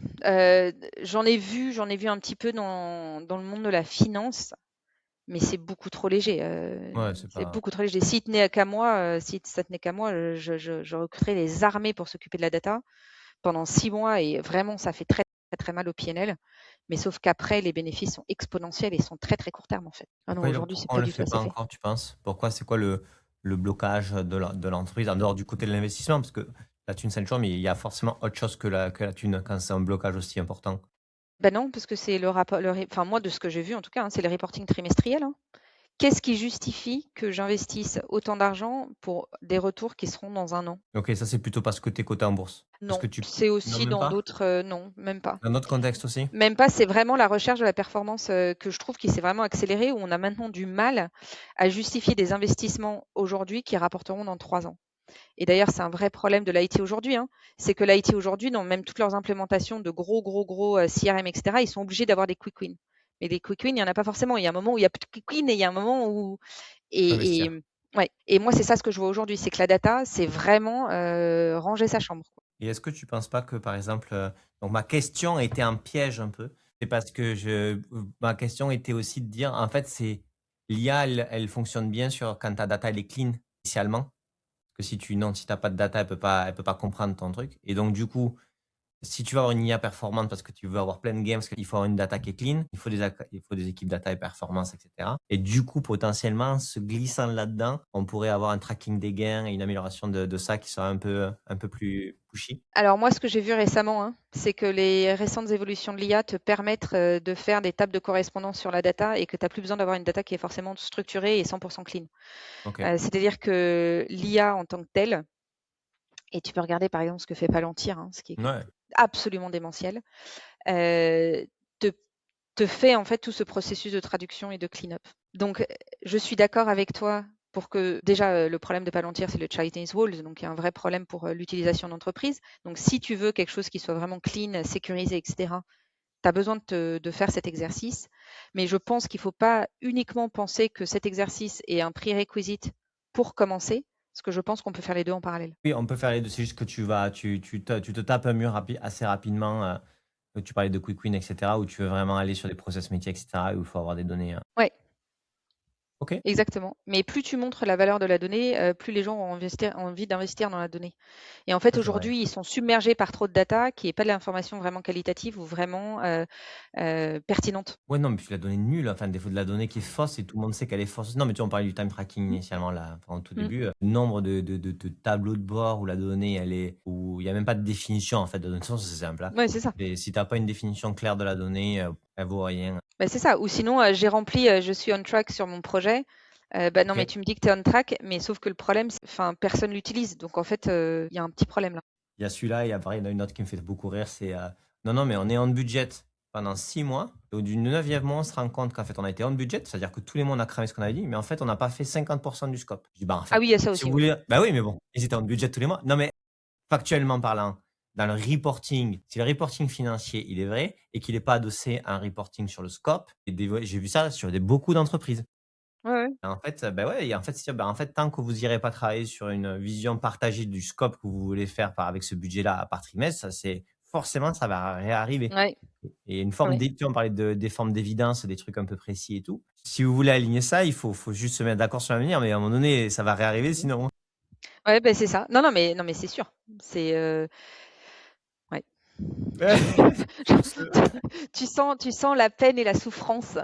J'en ai vu un petit peu dans le monde de la finance, mais c'est beaucoup trop léger. Ouais, c'est C'est pas. beaucoup trop léger. Si ça tenait qu'à moi, je recruterais les armées pour s'occuper de la data pendant 6 mois et vraiment, ça fait très, très, très mal au PNL. Mais sauf qu'après, les bénéfices sont exponentiels et sont très, très court terme, en fait. Ah non, aujourd'hui, c'est Pourquoi on pas le du tout fait assez pas fait. encore, tu penses? Pourquoi c'est quoi le blocage de l'entreprise en dehors du côté de l'investissement? Parce que la thune, c'est une chose, mais il y a forcément autre chose que la thune quand c'est un blocage aussi important. Bah non, parce que c'est le rapport, enfin moi de ce que j'ai vu en tout cas, hein, c'est le reporting trimestriel, hein. Qu'est-ce qui justifie que j'investisse autant d'argent pour des retours qui seront dans 1 an? OK, ça, c'est plutôt parce que tu es coté en bourse. Parce Non, que tu c'est non, aussi même dans pas? d'autres, non, même pas. Dans notre contexte aussi? Même pas, c'est vraiment la recherche de la performance, que je trouve qui s'est vraiment accélérée, où on a maintenant du mal à justifier des investissements aujourd'hui qui rapporteront dans 3 ans. Et d'ailleurs, c'est un vrai problème de l'IT aujourd'hui, hein. C'est que l'IT aujourd'hui, dans même toutes leurs implémentations de gros, CRM et cetera, ils sont obligés d'avoir des quick wins. Mais des quick wins, il n'y en a pas forcément. Il y a un moment où il y a plus de quick wins et il y a un moment où. Et Investir. ouais. Et moi, c'est ça ce que je vois aujourd'hui, c'est que la data, c'est vraiment ranger sa chambre, quoi. Et est-ce que tu penses pas que, par exemple, donc ma question était un piège un peu, c'est parce que ma question était aussi de dire, en fait, c'est l'IA, elle fonctionne bien sur quand ta data elle est clean initialement, que si tu non, si t'as pas de data, elle peut pas comprendre ton truc. Et donc du coup, si tu veux avoir une IA performante parce que tu veux avoir plein de games, parce qu'il faut avoir une data qui est clean, il faut des équipes data et performance, etc. Et du coup, potentiellement, se glissant là-dedans, on pourrait avoir un tracking des gains et une amélioration de ça qui soit un peu plus pushy. Alors moi, ce que j'ai vu récemment, hein, c'est que les récentes évolutions de l'IA te permettent de faire des tables de correspondance sur la data et que tu n'as plus besoin d'avoir une data qui est forcément structurée et 100% clean. Ok. C'est-à-dire que l'IA en tant que telle, et tu peux regarder par exemple ce que fait Palantir, hein, ce qui est Ouais. absolument démentiel, te, te fait en fait tout ce processus de traduction et de clean-up. Donc je suis d'accord avec toi pour que déjà le problème de Palantir, c'est le Chinese Walls, donc il y a un vrai problème pour l'utilisation d'entreprise. Donc si tu veux quelque chose qui soit vraiment clean, sécurisé, etc., tu as besoin de faire cet exercice. Mais je pense qu'il ne faut pas uniquement penser que cet exercice est un prerequisite pour commencer, parce que je pense qu'on peut faire les deux en parallèle. Oui, on peut faire les deux. C'est juste que tu te tapes un mur assez rapidement. Tu parlais de quick win, etc., où tu veux vraiment aller sur des process métiers, etc., où il faut avoir des données. Ouais, Ok. exactement. Mais plus tu montres la valeur de la donnée, plus les gens ont envie d'investir dans la donnée. Et en fait, Ça, c'est vrai. aujourd'hui, ils sont submergés par trop de data qui n'est pas de l'information vraiment qualitative ou vraiment pertinente. Ouais, non, mais puis la donnée nulle, enfin, des fois de la donnée qui est fausse et tout le monde sait qu'elle est fausse. Non, mais tu vois, on parlait du time tracking Mm. initialement, là, enfin, au tout Mm. début. Le nombre de tableaux de bord où la donnée, où il n'y a même pas de définition, en fait, de donnée. C'est simple, hein. Ouais, c'est ça. Et si tu n'as pas une définition claire de la donnée, elle vaut rien. Bah, c'est ça. Ou sinon, j'ai rempli, je suis on track sur mon projet. Bah non, Ok. mais tu me dis que tu es on track, mais sauf que le problème, enfin, personne l'utilise. Donc en fait, il y a un petit problème là. Il y a celui-là, et pareil, il y en a une autre qui me fait beaucoup rire, c'est non, non, mais on est on budget pendant 6 mois. Et au du 9e mois, on se rend compte qu'en fait, on a été on budget, c'est-à-dire que tous les mois, on a cramé ce qu'on avait dit, mais en fait, on n'a pas fait 50% du scope. Je dis, bah, en Ah fait, oui, il y a ça si aussi, vous ouais. voulez, bah oui, mais bon, ils étaient on budget tous les mois. Non, mais factuellement parlant, dans le reporting, si le reporting financier, il est vrai et qu'il n'est pas adossé à un reporting sur le scope, j'ai vu ça sur beaucoup d'entreprises. Ouais, ouais. Et en fait, bah ouais, et en fait, en fait, tant que vous irez pas travailler sur une vision partagée du scope que vous voulez faire avec ce budget-là par trimestre, ça c'est forcément, ça va réarriver. Ouais, Et une forme ouais. on parlait des formes d'évidence, des trucs un peu précis et tout. Si vous voulez aligner ça, faut juste se mettre d'accord sur l'avenir, mais à un moment donné, ça va réarriver sinon. Ouais, bah, c'est ça. Non, mais c'est sûr. C'est ouais. Sur ce, Tu sens la peine et la souffrance.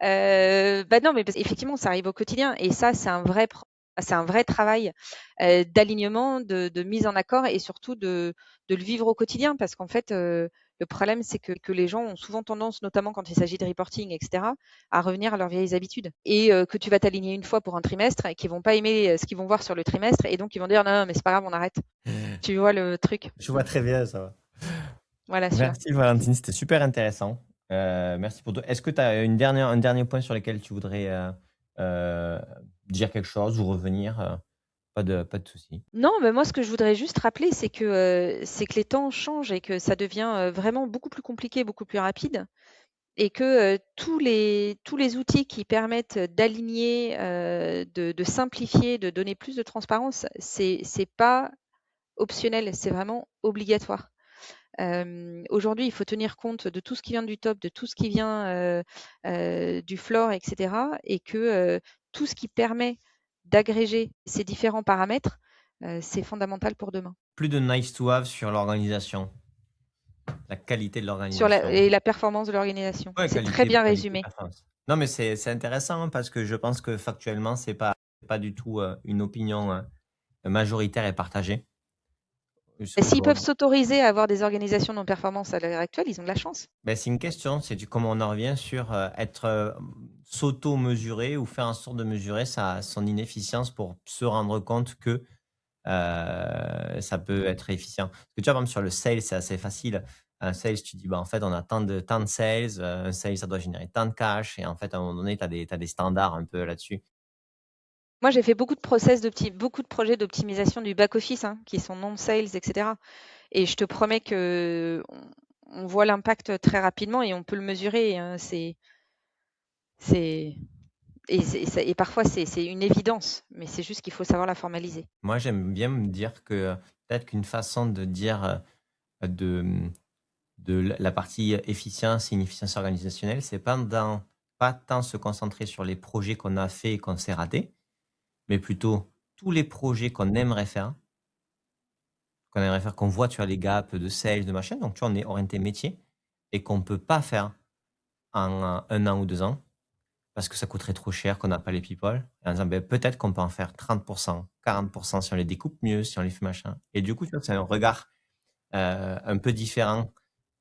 Bah non, mais effectivement, ça arrive au quotidien et ça, c'est un vrai travail d'alignement, de mise en accord et surtout de le vivre au quotidien parce qu'en fait, le problème, c'est que les gens ont souvent tendance, notamment quand il s'agit de reporting, etc., à revenir à leurs vieilles habitudes et que tu vas t'aligner une fois pour un trimestre et qu'ils vont pas aimer ce qu'ils vont voir sur le trimestre et donc ils vont dire non, non mais c'est pas grave, on arrête. Tu vois le truc? je vois très bien ça. Voilà, celui-là. Merci Valentine, c'était super intéressant. Merci pour tout. Est-ce que tu as un dernier point sur lequel tu voudrais euh, dire quelque chose ou revenir? Pas de souci. Non, mais moi, ce que je voudrais juste rappeler, c'est que les temps changent et que ça devient vraiment beaucoup plus compliqué, beaucoup plus rapide, et que tous les outils qui permettent d'aligner, de simplifier, de donner plus de transparence, c'est pas optionnel, c'est vraiment obligatoire. Aujourd'hui, il faut tenir compte de tout ce qui vient du top, de tout ce qui vient du floor, etc., et que tout ce qui permet d'agréger ces différents paramètres, c'est fondamental pour demain. Plus de nice to have sur l'organisation, la qualité de l'organisation. Et la performance de l'organisation. Ouais, C'est très bien qualité, résumé. performance. Non, mais c'est intéressant, hein, parce que je pense que factuellement, c'est pas du tout une opinion majoritaire et partagée. Et s'ils peuvent Aujourd'hui, s'autoriser à avoir des organisations non performances à l'heure actuelle, ils ont de la chance. ben, c'est une question, comment on en revient sur s'auto-mesurer ou faire en sorte de mesurer son inefficience pour se rendre compte que ça peut être efficient. Parce que tu vois, par exemple, sur le sales, c'est assez facile. Un sales, tu dis, bah, en fait, on a tant de sales, un sales, ça doit générer tant de cash, et en fait, à un moment donné, tu as t'as des standards un peu là-dessus. Moi, j'ai fait beaucoup de projets d'optimisation du back-office hein, qui sont non-sales, etc. Et je te promets que on voit l'impact très rapidement et on peut le mesurer. Hein, C'est et parfois c'est une évidence, mais c'est juste qu'il faut savoir la formaliser. Moi, j'aime bien me dire que peut-être qu'une façon de dire de, de la partie efficience et inefficience organisationnelle, c'est pas tant se concentrer sur les projets qu'on a fait et qu'on s'est raté, mais plutôt tous les projets qu'on aimerait faire, qu'on voit, tu vois, les gaps de sales, de machin. Donc, tu vois, on est orienté métier et qu'on peut pas faire en 1 an ou 2 ans parce que ça coûterait trop cher, qu'on n'a pas les people. Et en disant, ben, peut-être qu'on peut en faire 30%, 40% si on les découpe mieux, si on les fait machin. Et du coup, tu vois, c'est un regard un peu différent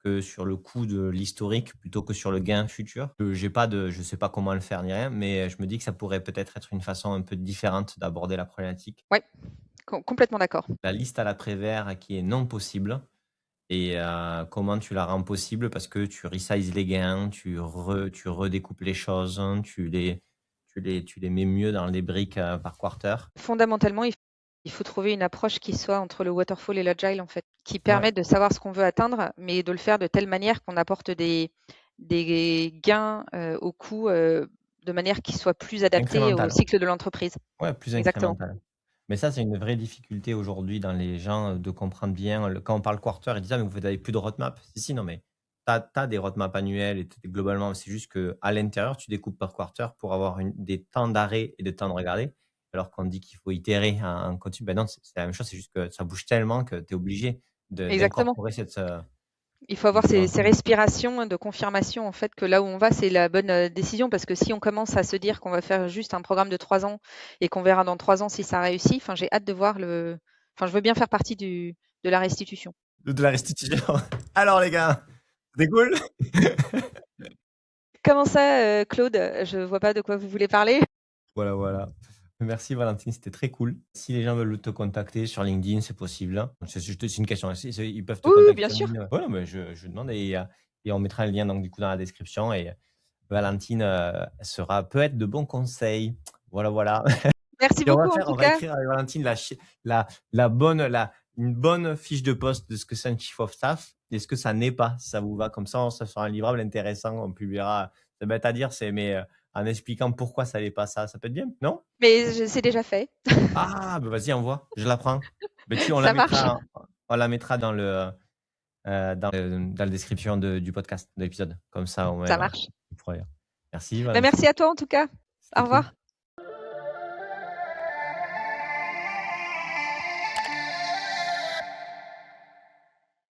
que sur le coût de l'historique plutôt que sur le gain futur. Je sais pas comment le faire ni rien, mais je me dis que ça pourrait peut-être être une façon un peu différente d'aborder la problématique. Ouais, complètement d'accord. La liste à l'après-vert qui est non possible et comment tu la rends possible parce que tu resize les gains, tu redécoupes les choses, hein, tu les mets mieux dans les briques par quarter. Fondamentalement, il faut trouver une approche qui soit entre le waterfall et l'agile, en fait, qui Ouais, permette de savoir ce qu'on veut atteindre, mais de le faire de telle manière qu'on apporte des gains au coût de manière qui soit plus adaptée au incrémental. cycle de l'entreprise. Ouais, plus Exactement. incrémental. Mais ça, c'est une vraie difficulté aujourd'hui dans les gens de comprendre bien. Quand on parle quarter, ils disent ah, mais vous n'avez plus de roadmap. Si, si, non, mais tu as des roadmaps annuels et globalement, c'est juste qu'à l'intérieur, tu découpes par quarter pour avoir des temps d'arrêt et des temps de regarder. Alors qu'on dit qu'il faut itérer en continu, ben non, c'est la même chose, c'est juste que ça bouge tellement que tu es obligé Exactement. d'incorporer Il faut avoir cette ces dimension. respirations de confirmation, en fait, que là où on va, c'est la bonne décision. Parce que si on commence à se dire qu'on va faire juste un programme de 3 ans et qu'on verra dans 3 ans si ça réussit, enfin, j'ai hâte de voir Enfin, je veux bien faire partie de la restitution. De la restitution. Alors les gars, c'est cool. Comment ça, Claude? Je vois pas de quoi vous voulez parler. Voilà, voilà. Merci Valentine, c'était très cool. Si les gens veulent te contacter sur LinkedIn, c'est possible, hein. C'est une question. Ils peuvent te Oui, oui, contacter bien sur sûr. LinkedIn. Ouais, non, mais je demande et on mettra le lien donc, du coup, dans la description. Et Valentine peut être de bons conseils. Voilà, voilà. Merci Et beaucoup, en on tout va cas. écrire avec Valentine une bonne fiche de poste de ce que c'est un chief of staff et ce que ça n'est pas, si ça vous va. Comme ça sera un livrable intéressant. On publiera. C'est bête à dire, mais en expliquant pourquoi ça n'est pas ça. Ça peut être bien, non? Mais c'est déjà fait. Ah, bah vas-y, envoie, je la prends. Mais Ça marche. on la mettra dans la description du podcast, de l'épisode. Comme ça, au moins, Ça marche. tu pourras lire. Merci, Bah, merci Valentine. à toi, en tout cas. Au C'était cool. revoir.